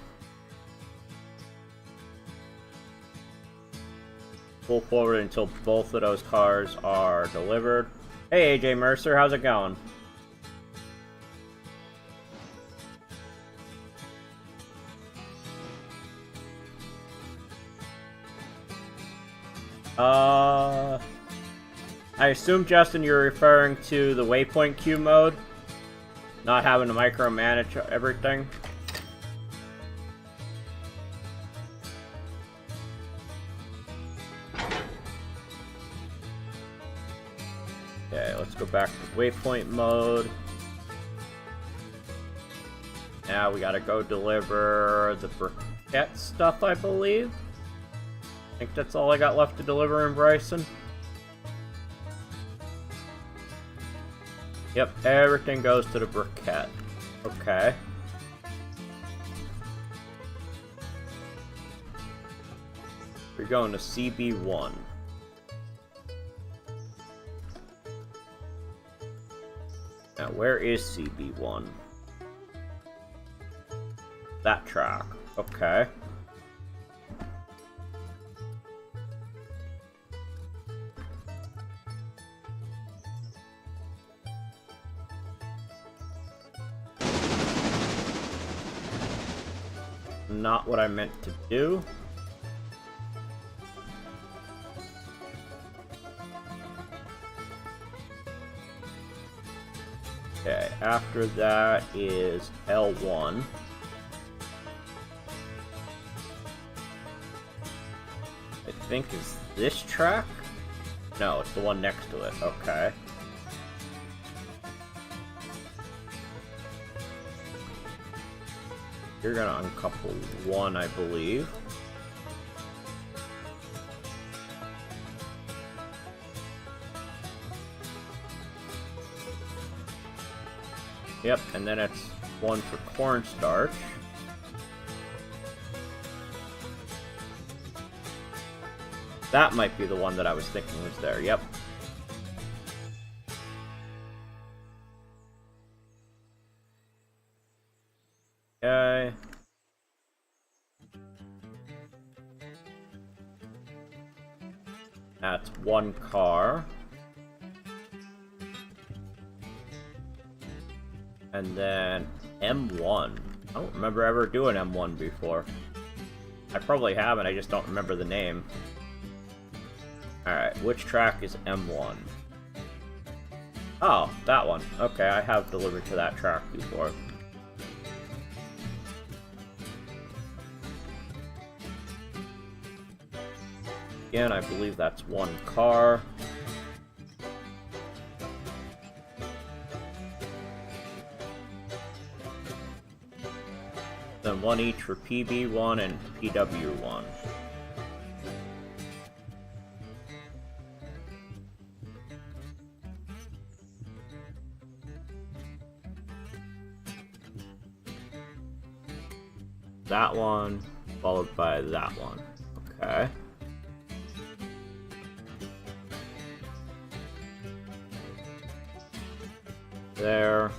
Pull forward until both of those cars are delivered. Hey AJ Mercer, how's it going? I assume, Justin, you're referring to the waypoint queue mode? Not having to micromanage everything? Okay, let's go back to waypoint mode. Now we gotta go deliver the briquette stuff, I believe. I think that's all I got left to deliver in Bryson. Yep, everything goes to the briquette. Okay. We're going to CB1. Now, where is CB1? That track. Okay. Not what I meant to do. Okay, after that is L1. I think is this track? No, it's the one next to it. Okay. You're gonna uncouple one, I believe. Yep, and then it's one for cornstarch. That might be the one that I was thinking was there, yep. Okay. That's one car. And then M1. I don't remember ever doing M1 before. I probably haven't, I just don't remember the name. Alright, which track is M1? Oh, that one. Okay, I have delivered to that track before. Again, I believe that's one car. Then one each for PB1 and PW1. That one, followed by that one. Okay. There.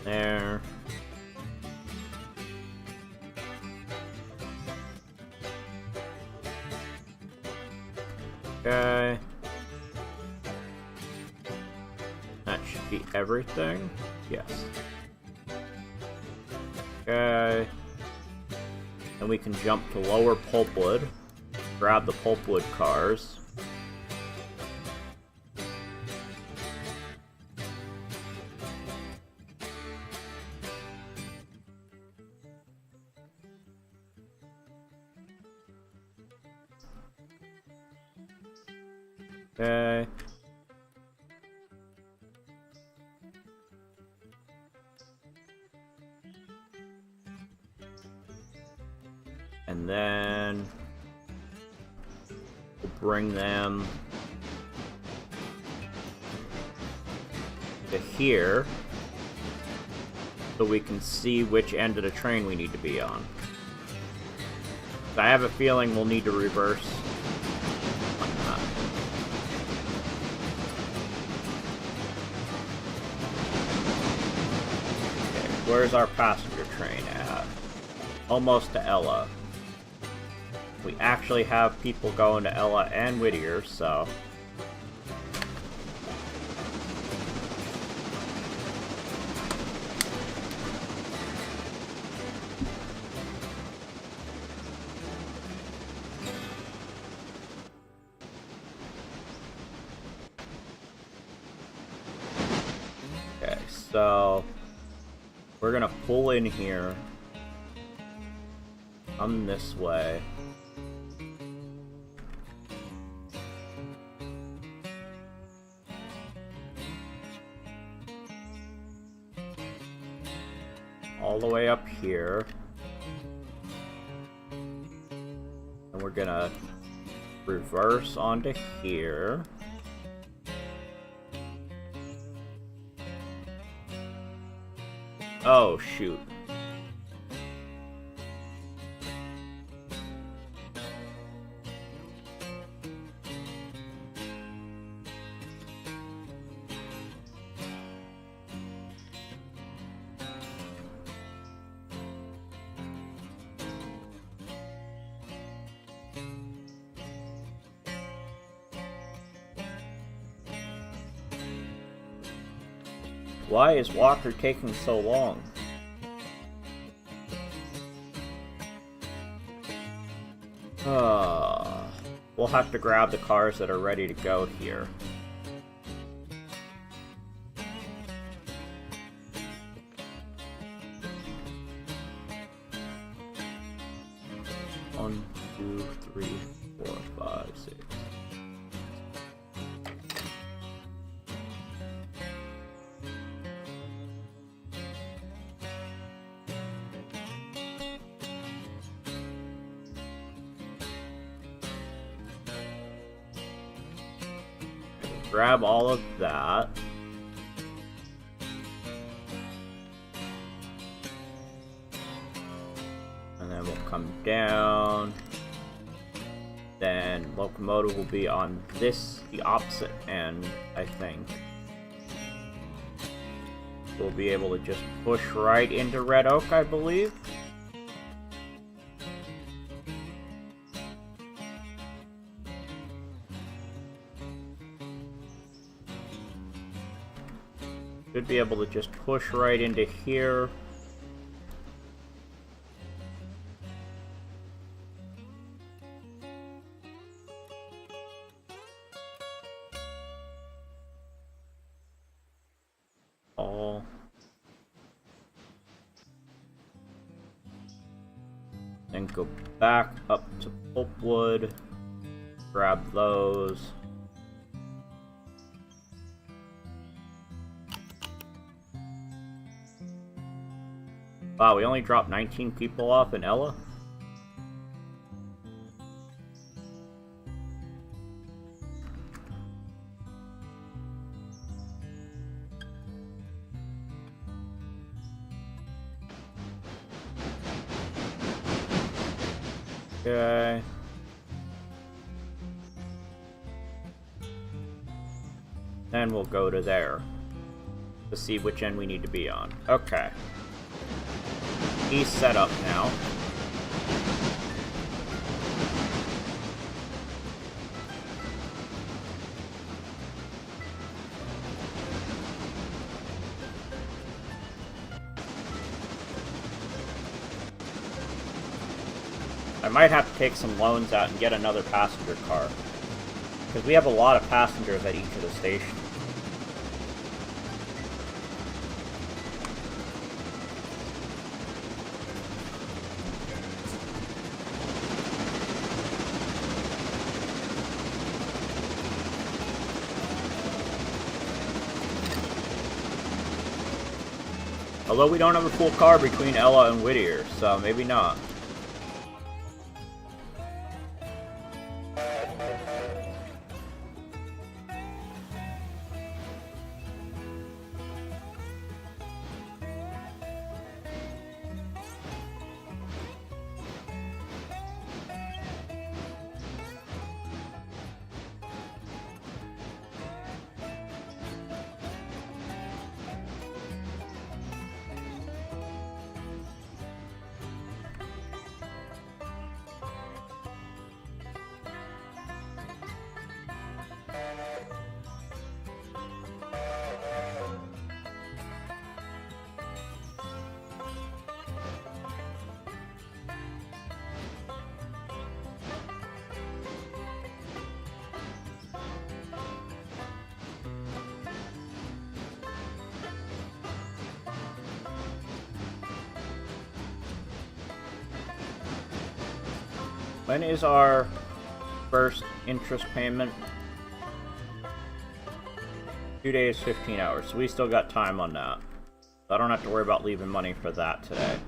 There. Okay. That should be everything. Yes. Okay. And we can jump to lower pulpwood. Grab the pulpwood cars. Okay. And then we'll bring them to here so we can see which end of the train we need to be on. I have a feeling we'll need to reverse. Okay, where's our passenger train at? Almost to Ella. We actually have people going to Ella and Whittier, so... Okay, so... we're gonna pull in here. Come this way. All the way up here. And we're gonna reverse onto here. Oh, shoot. Why is Walker taking so long? We'll have to grab the cars that are ready to go here. One, two, three, 4, 5, 6. Grab all of that. And then we'll come down. Then locomotive will be on the opposite end, I think. We'll be able to just push right into Red Oak, I believe. Should be able to just push right into here. All Then go back up to pulpwood. Grab those. Wow, we only dropped 19 people off in Ella? Okay. Then we'll go to there to see which end we need to be on. Okay. He's set up now. I might have to take some loans out and get another passenger car, because we have a lot of passengers at each of the stations. Although we don't have a full car between Ella and Whittier, so maybe not. When is our first interest payment? 2 days, 15 hours. So we still got time on that. So I don't have to worry about leaving money for that today.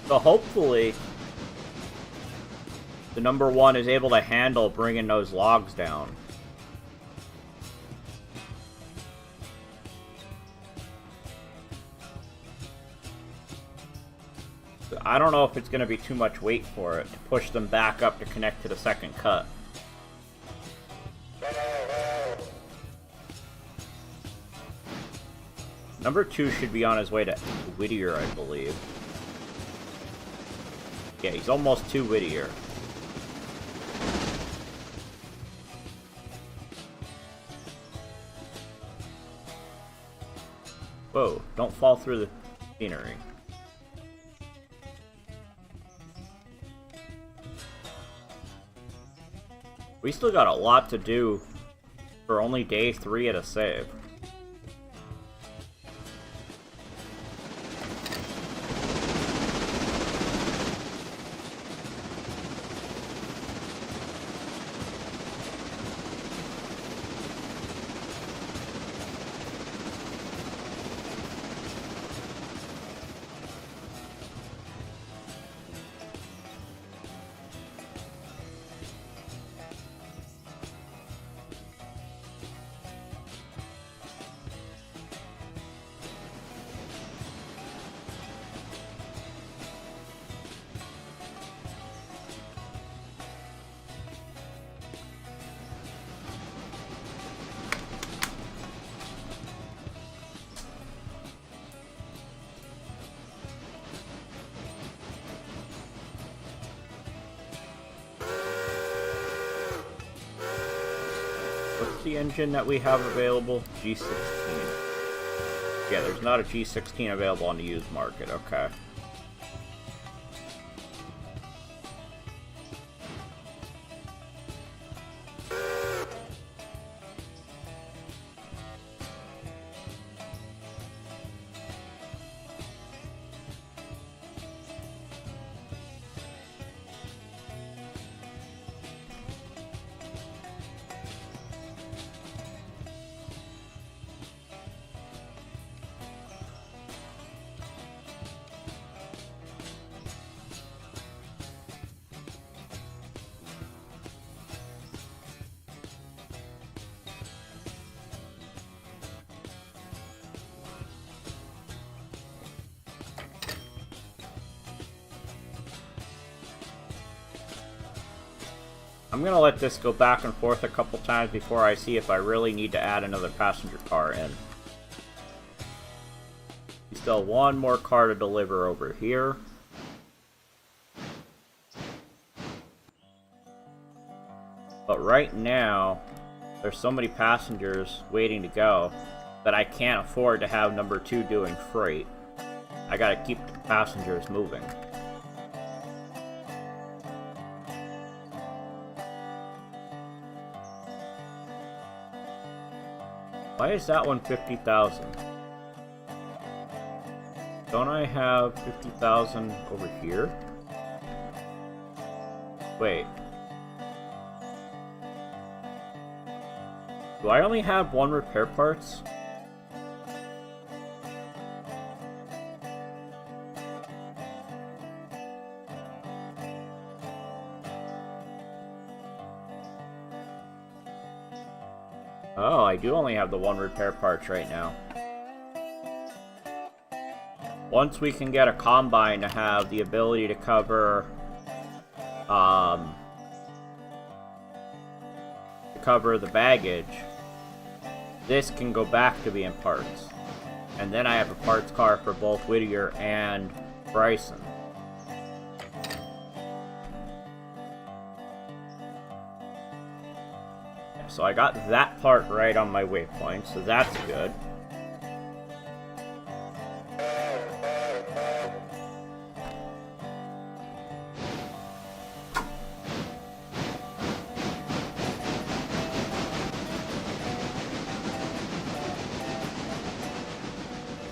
So hopefully, the number one is able to handle bringing those logs down. I don't know if it's going to be too much weight for it to push them back up to connect to the second cut. Number two should be on his way to Whittier, I believe. Yeah, he's almost to Whittier. Whoa, don't fall through the scenery. We still got a lot to do for only day 3 at a save. What's the engine that we have available? G16. Yeah, there's not a G16 available on the used market. Okay. I'm gonna let this go back and forth a couple times before I see if I really need to add another passenger car in. Still one more car to deliver over here. But right now, there's so many passengers waiting to go that I can't afford to have number 2 doing freight. I gotta keep the passengers moving. Why is that one 50,000? Don't I have 50,000 over here? Wait. Do I only have 1 repair parts? Oh, I do only have the 1 repair parts right now. Once we can get a combine to have the ability to cover the baggage, this can go back to being parts. And then I have a parts car for both Whittier and Bryson. So I got that part right on my waypoint, so that's good.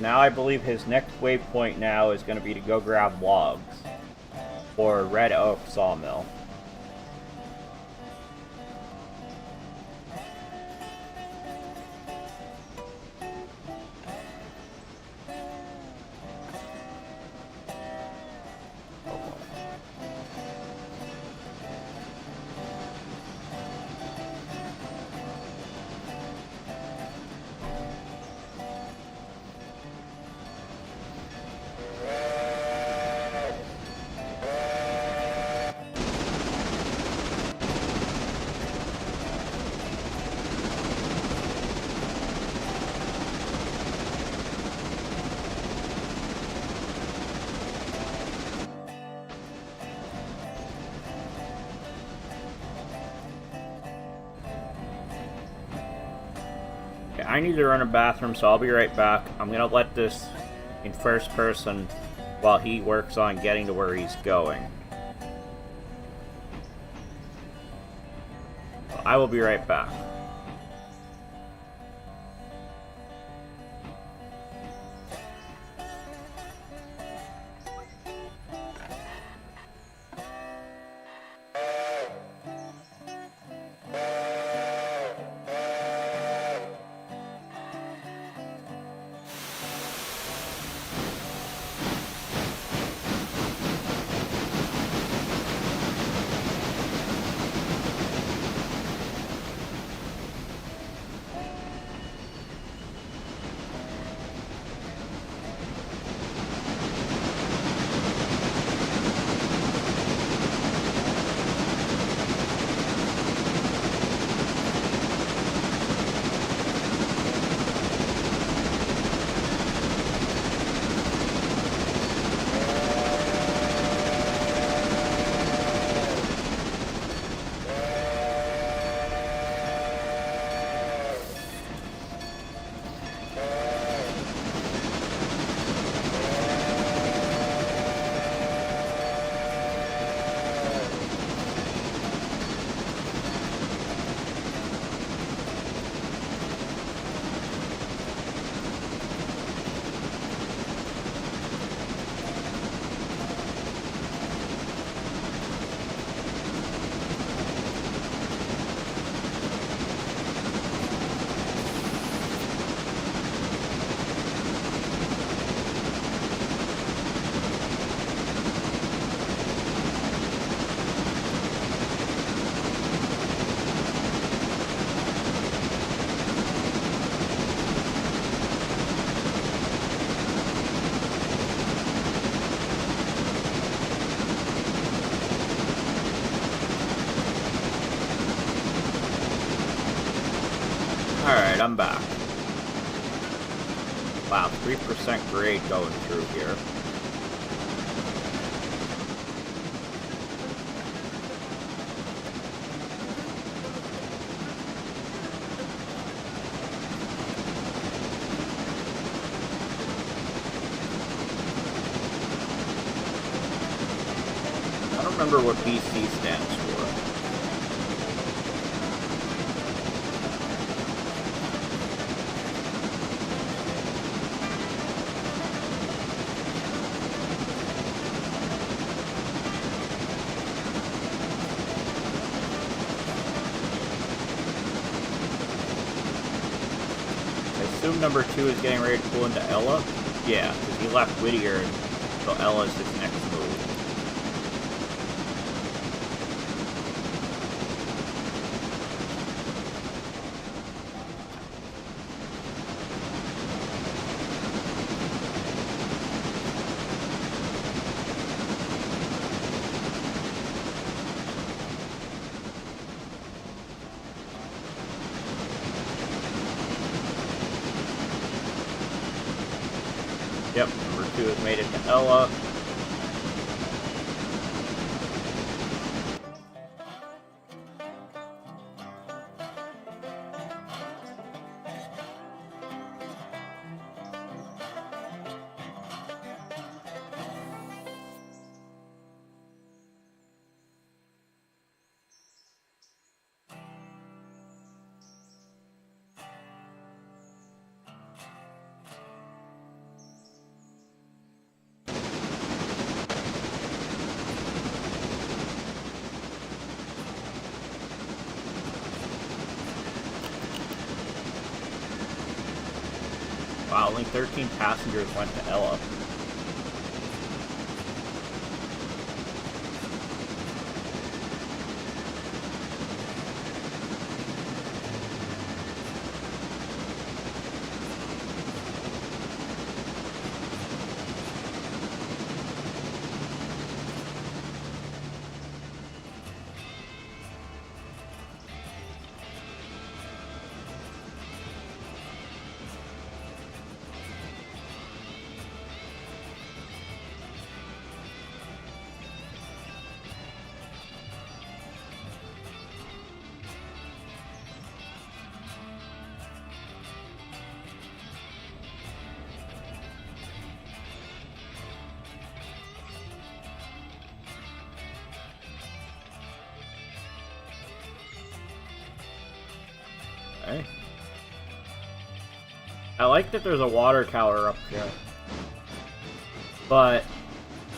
Now I believe his next waypoint now is going to be to go grab logs for Red Oak Sawmill. I need to run a bathroom, so I'll be right back. I'm going to let this in first person while he works on getting to where he's going. I will be right back. Alright, I'm back. Wow, 3% grade going through here. I don't remember what BC stands for. I assume number 2 is getting ready to pull into Ella? Yeah, because he left Whittier, and so Ella is his next move. Yep, number 2 has made it to Ella. Wow, only 13 passengers went to Ella. Okay. I like that there's a water tower up here. But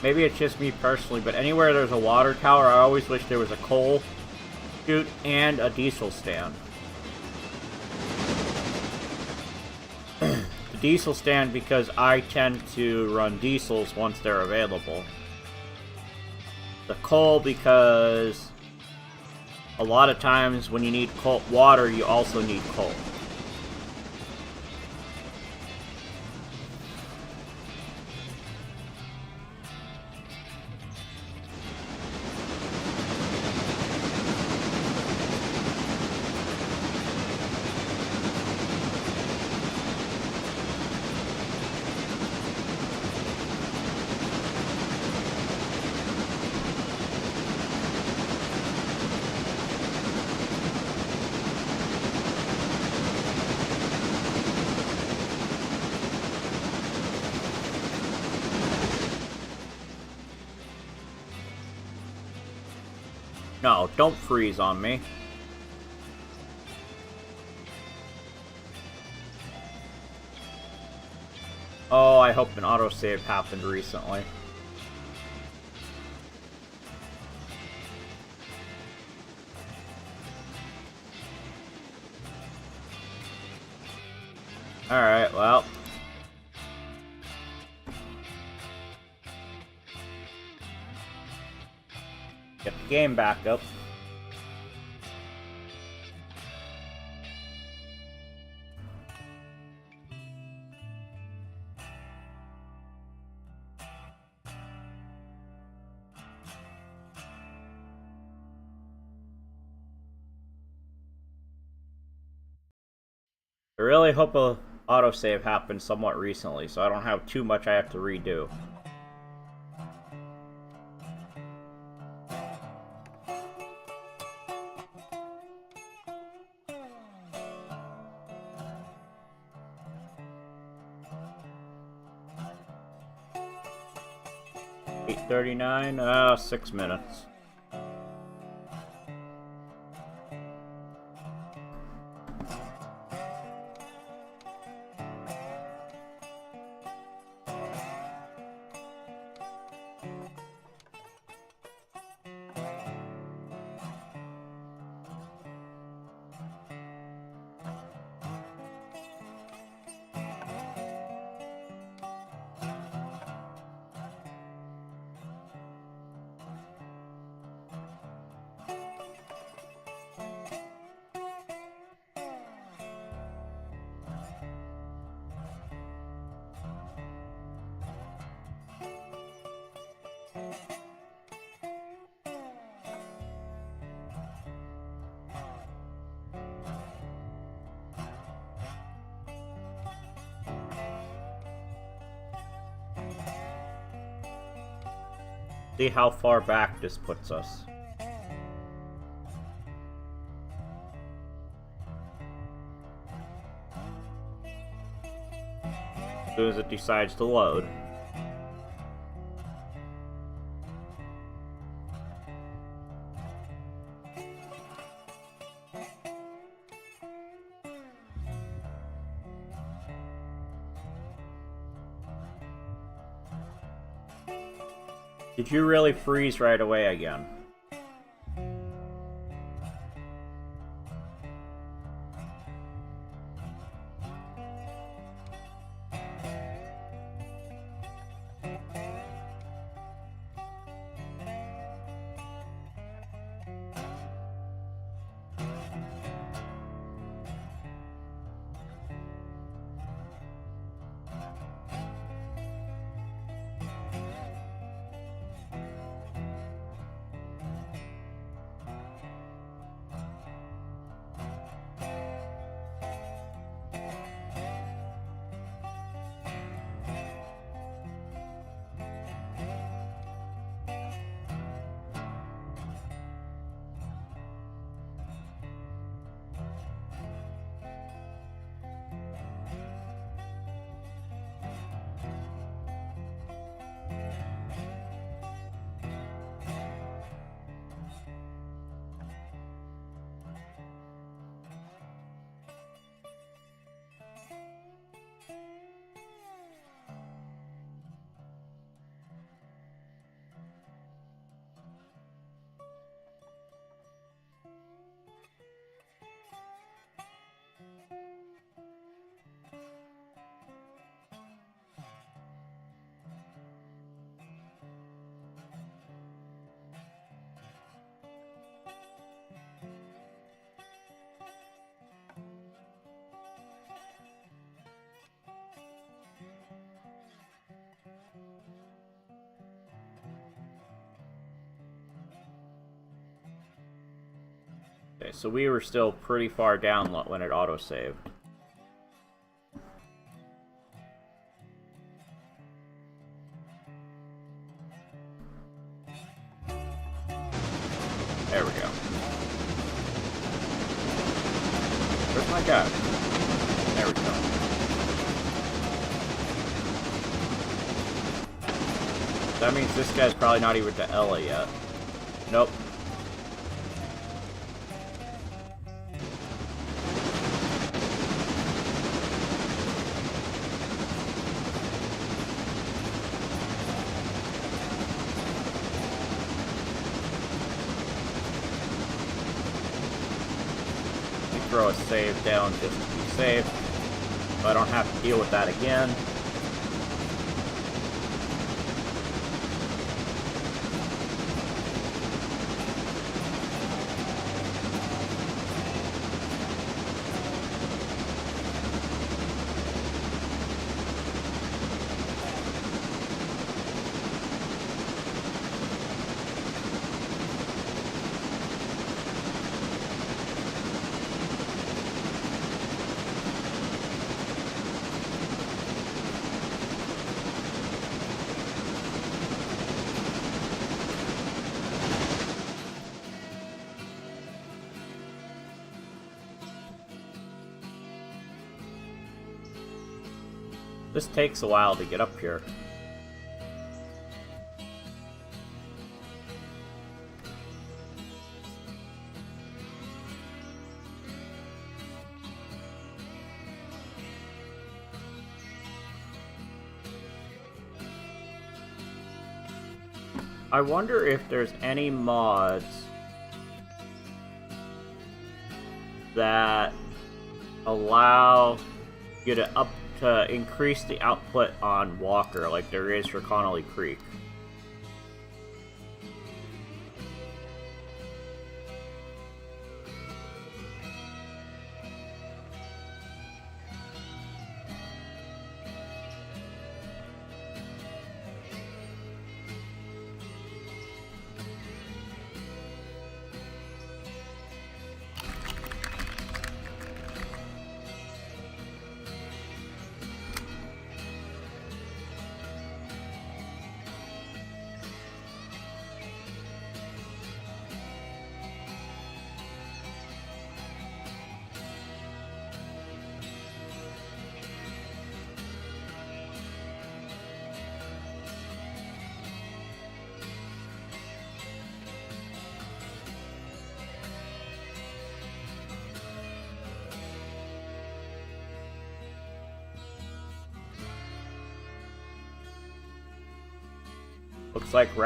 maybe it's just me personally, but anywhere there's a water tower, I always wish there was a coal chute and a diesel stand. The diesel stand because I tend to run diesels once they're available. The coal because a lot of times when you need water, you also need coal. No, don't freeze on me. Oh, I hope an autosave happened recently. Alright, well. Get the game back up. I really hope a autosave happened somewhat recently, so I don't have too much I have to redo. $8:39, 6 minutes. See how far back this puts us. As soon as it decides to load. Did you really freeze right away again? Okay, so we were still pretty far down when it autosaved. There we go. Where's my guy? There we go. That means this guy's probably not even to Ella yet. Nope. Throw a save down just to be safe, so I don't have to deal with that again. This takes a while to get up here. I wonder if there's any mods that allow you to increase the output on Walker like there is for Connolly Creek. Looks like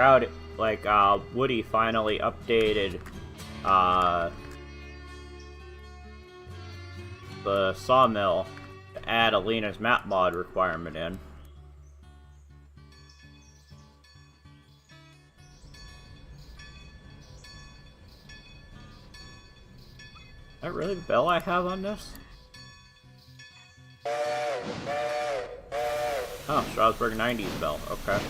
Woody finally updated the sawmill to add Alina's map mod requirement in. Is that really the bell I have on this? Oh, Strasbourg 90s bell, okay.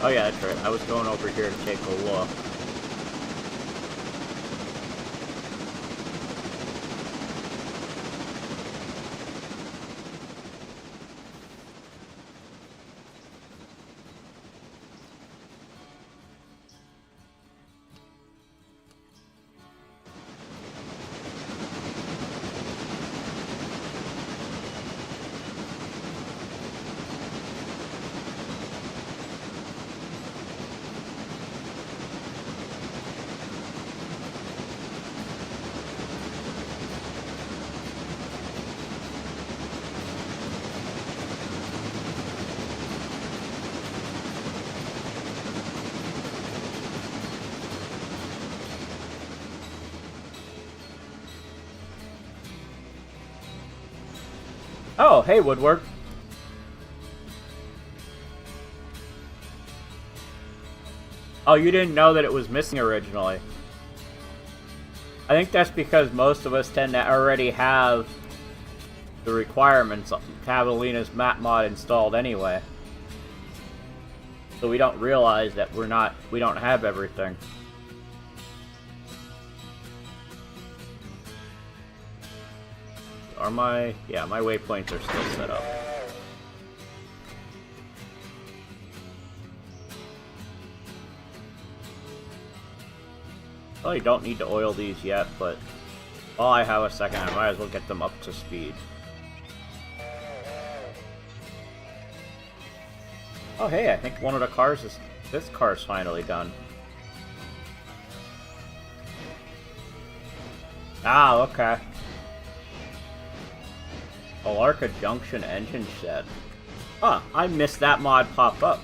Oh yeah, that's right. I was going over here to take a look. Oh, hey, Woodward. Oh, you didn't know that it was missing originally. I think that's because most of us tend to already have the requirements to have Alina's map mod installed anyway. So we don't realize that we don't have everything. Are my waypoints are still set up. Well, you don't need to oil these yet, but while I have a second, I might as well get them up to speed. Oh hey, I think one of the cars is... this car's finally done. Ah, okay. Appalachia Junction engine shed. Huh, I missed that mod pop up.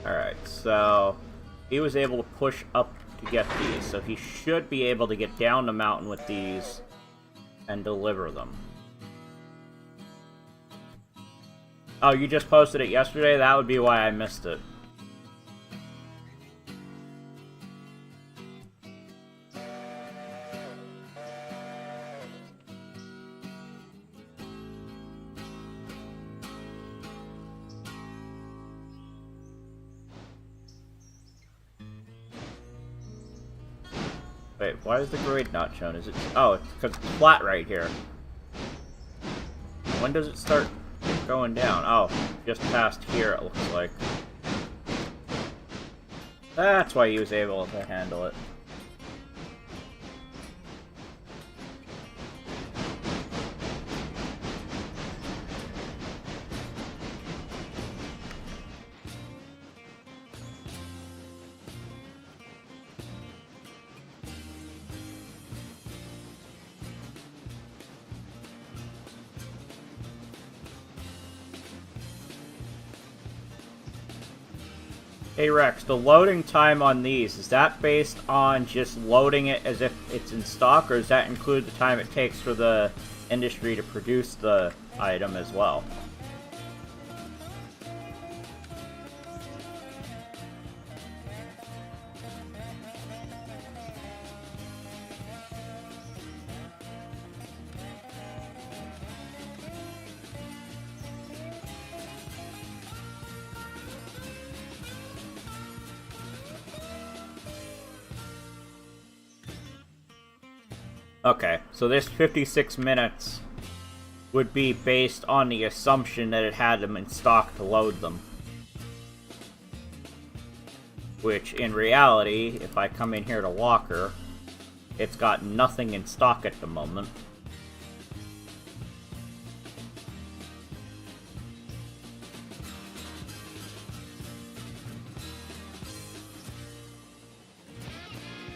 Alright, so he was able to push up to get these, so he should be able to get down the mountain with these and deliver them. Oh, you just posted it yesterday? That would be why I missed it. Wait, why is the grade not shown? Is it... Oh, it's because it's flat right here. When does it start going down? Oh, just past here it looks like. That's why he was able to handle it. Hey Rex, the loading time on these, is that based on just loading it as if it's in stock, or does that include the time it takes for the industry to produce the item as well? Okay, so this 56 minutes would be based on the assumption that it had them in stock to load them. Which, in reality, if I come in here to Walker, it's got nothing in stock at the moment.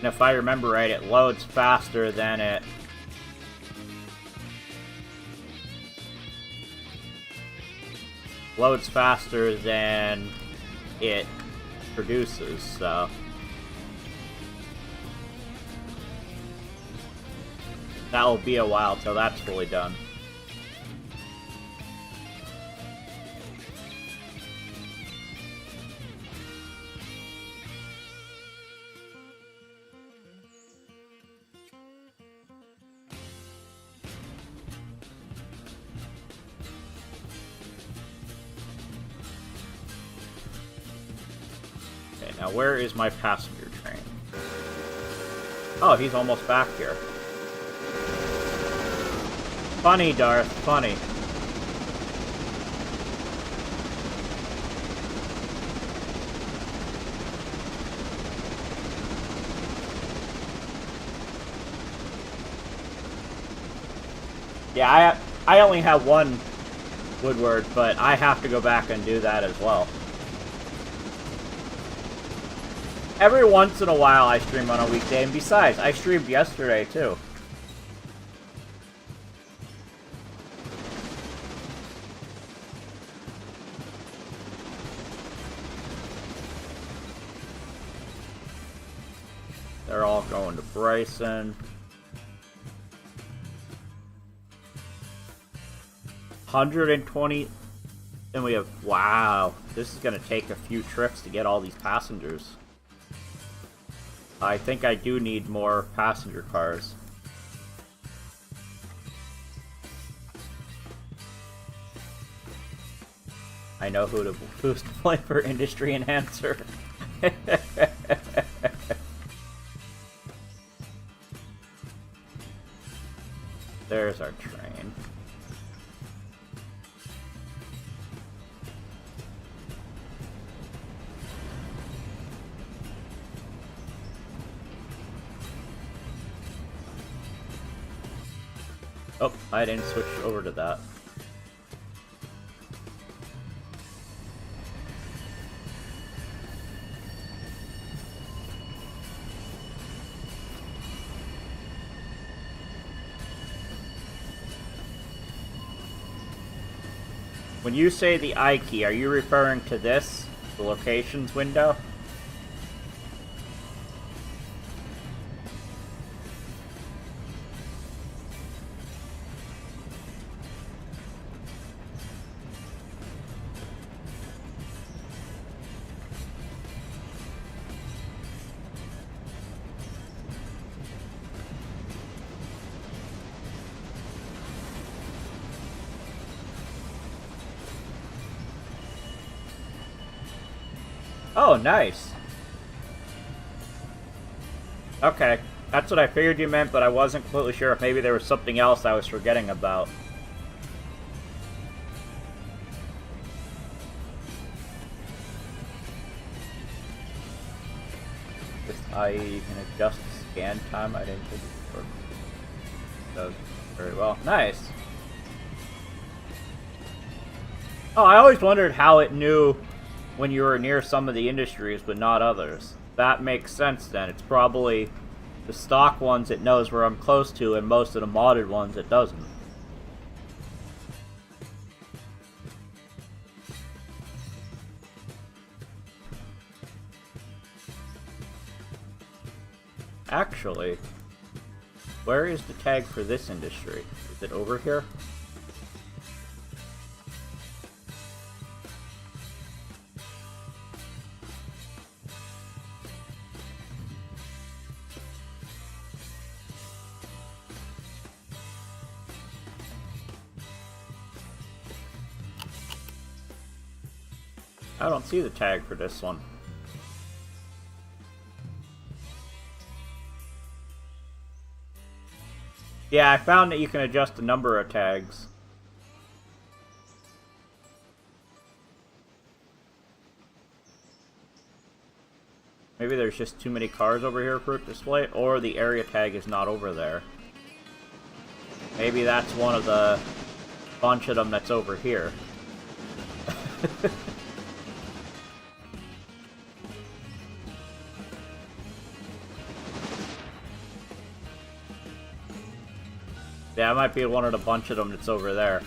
And if I remember right, it loads faster than it... loads faster than it produces, so... that'll be a while till that's fully done. Now, where is my passenger train? Oh, he's almost back here. Funny, Darth, funny. Yeah, I only have one Woodward, but I have to go back and do that as well. Every once in a while I stream on a weekday, and besides, I streamed yesterday too. They're all going to Bryson. 120, and we have, wow, this is gonna take a few trips to get all these passengers. I think I do need more passenger cars. I know who's to play for Industry Enhancer. There's our train. Oh, I didn't switch over to that. When you say the I key, are you referring to this, the locations window? Oh, nice. Okay, that's what I figured you meant, but I wasn't completely sure if maybe there was something else I was forgetting about. I can adjust the scan time. I didn't think it worked. Does very well. Nice. Oh, I always wondered how it knew when you were near some of the industries, but not others. That makes sense then. It's probably the stock ones it knows where I'm close to, and most of the modded ones it doesn't. Actually, where is the tag for this industry? Is it over here? I don't see the tag for this one. Yeah, I found that you can adjust the number of tags. Maybe there's just too many cars over here for it to display, or the area tag is not over there. Maybe that's one of the bunch of them that's over here. Yeah, it might be one of the bunch of them that's over there.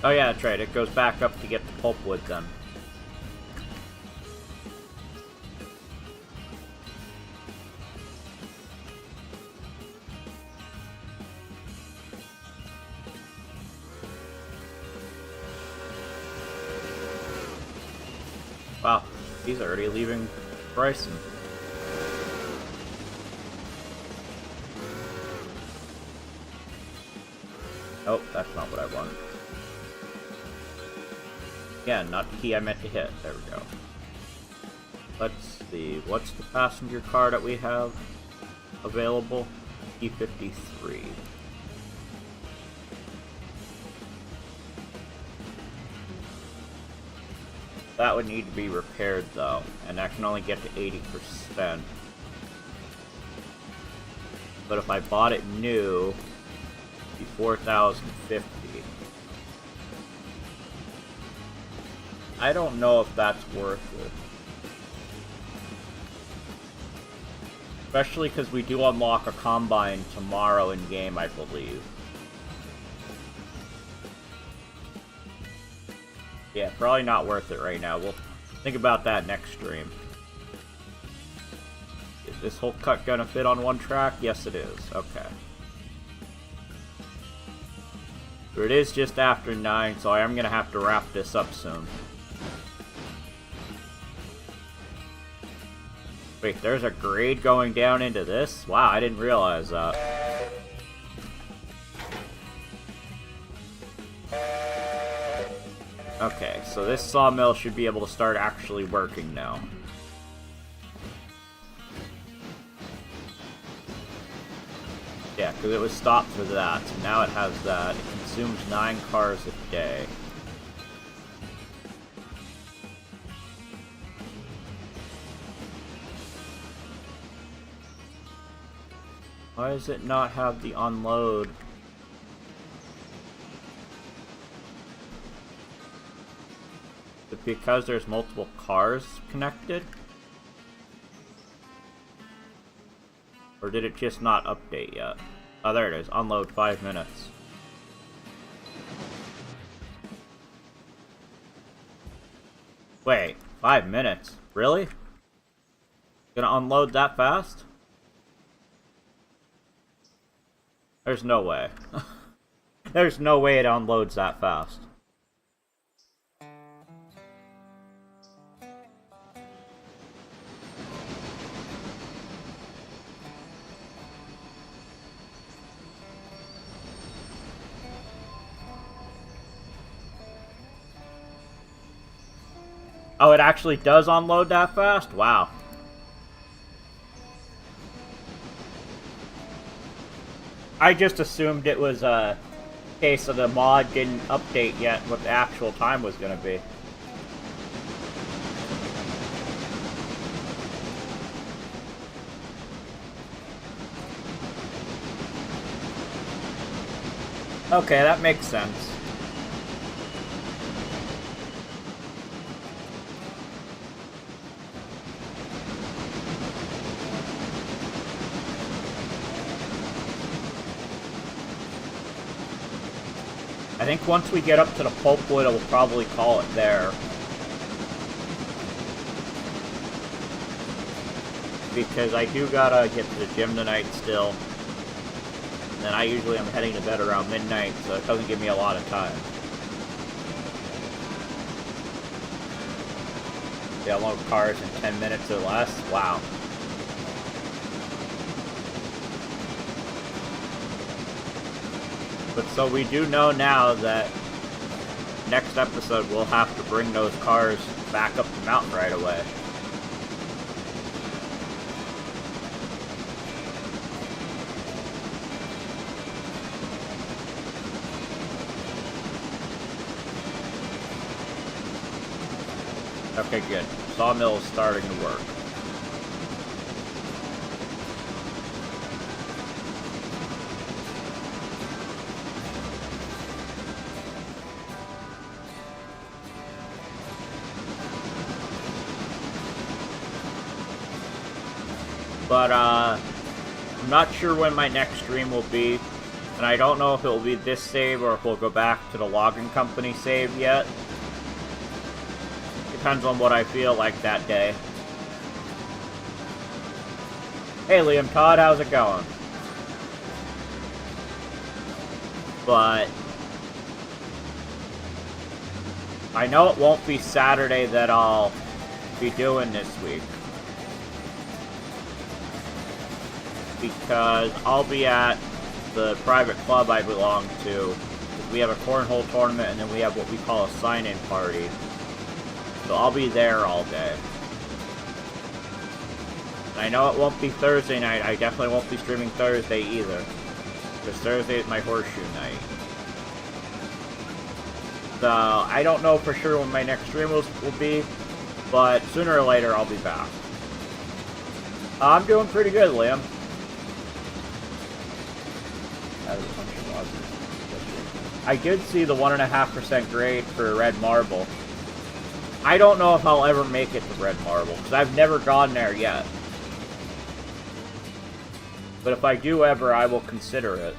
Oh yeah, that's right. It goes back up to get the pulpwood then. Wow, he's already leaving Bryson. Oh, that's not what I want. Yeah, not the key I meant to hit. There we go. Let's see, what's the passenger car that we have available? E53. That would need to be repaired though, and that can only get to 80%. But if I bought it new, it'd be 4,050. I don't know if that's worth it. Especially because we do unlock a combine tomorrow in game, I believe. Yeah, probably not worth it right now. We'll think about that next stream. Is this whole cut gonna fit on one track? Yes, it is. Okay. But it is just after 9, so I am gonna have to wrap this up soon. Wait, there's a grade going down into this? Wow, I didn't realize that. Okay, so this sawmill should be able to start actually working now. Yeah, because it was stopped for that, so now it has that. It consumes 9 cars a day. Why does it not have the unload? Is it because there's multiple cars connected? Or did it just not update yet? Oh, there it is. Unload 5 minutes. Wait, 5 minutes? Really? Gonna unload that fast? There's no way. There's no way it unloads that fast. Oh, it actually does unload that fast? Wow. I just assumed it was a case of the mod didn't update yet what the actual time was going to be. Okay, that makes sense. I think once we get up to the pulpwood, we'll probably call it there. Because I do gotta get to the gym tonight still. And then I usually am heading to bed around midnight, so it doesn't give me a lot of time. Yeah, load cars in 10 minutes or less? Wow. But so we do know now that next episode we'll have to bring those cars back up the mountain right away. Okay, good. Sawmill is starting to work. But, I'm not sure when my next stream will be, and I don't know if it will be this save or if we'll go back to the logging company save yet. Depends on what I feel like that day. Hey Liam Todd, how's it going? But I know it won't be Saturday that I'll be doing this week. Because I'll be at the private club I belong to. We have a cornhole tournament and then we have what we call a sign-in party. So I'll be there all day. And I know it won't be Thursday night. I definitely won't be streaming Thursday either. Because Thursday is my horseshoe night. So I don't know for sure when my next stream will be. But sooner or later I'll be back. I'm doing pretty good, Liam. I did see the 1.5% grade for red marble. I don't know if I'll ever make it to red marble, because I've never gone there yet. But if I do ever, I will consider it.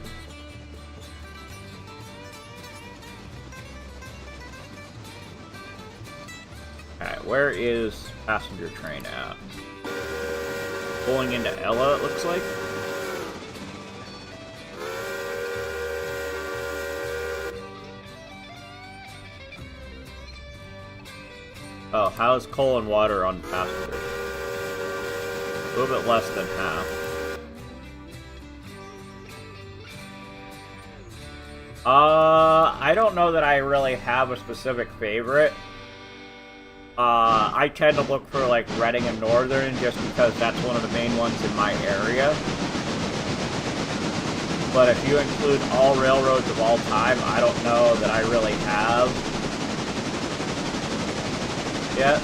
Alright, where is passenger train at? Pulling into Ella, it looks like. Oh, how's coal and water on passenger? A little bit less than half. I don't know that I really have a specific favorite. I tend to look for like Reading and Northern just because that's one of the main ones in my area. But if you include all railroads of all time, I don't know that I really have yet.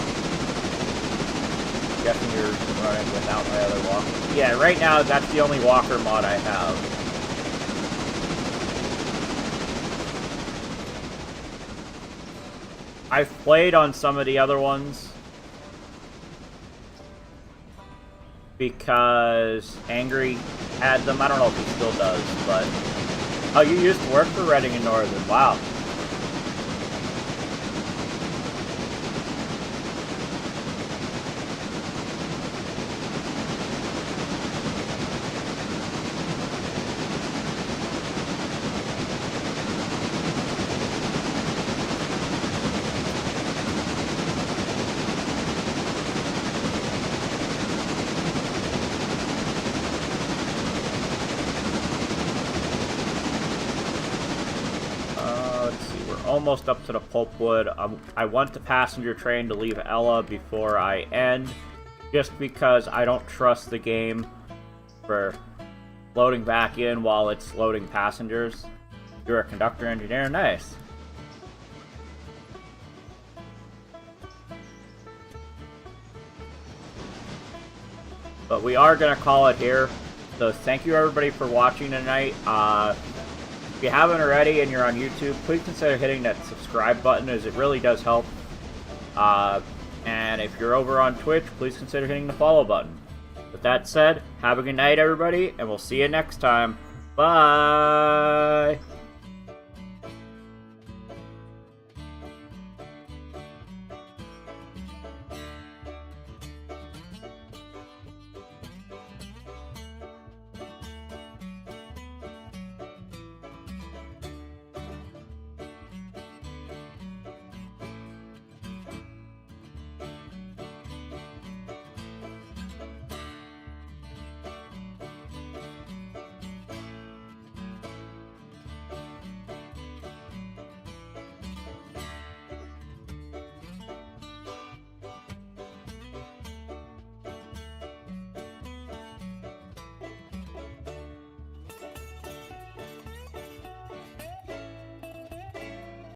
Guessing you're running without my other walker. Yeah, right now that's the only walker mod I have. I've played on some of the other ones because Angry had them. I don't know if he still does, but... Oh, you used to work for Reading and Northern. Wow. almost up to the pulpwood. I want the passenger train to leave Ella before I end, just because I don't trust the game for loading back in while it's loading passengers. You're a conductor engineer? Nice. But we are going to call it here. So thank you everybody for watching tonight. If you haven't already and you're on YouTube, please consider hitting that subscribe button, as it really does help. And if you're over on Twitch, please consider hitting the follow button. With that said, have a good night everybody, and we'll see you next time. Bye!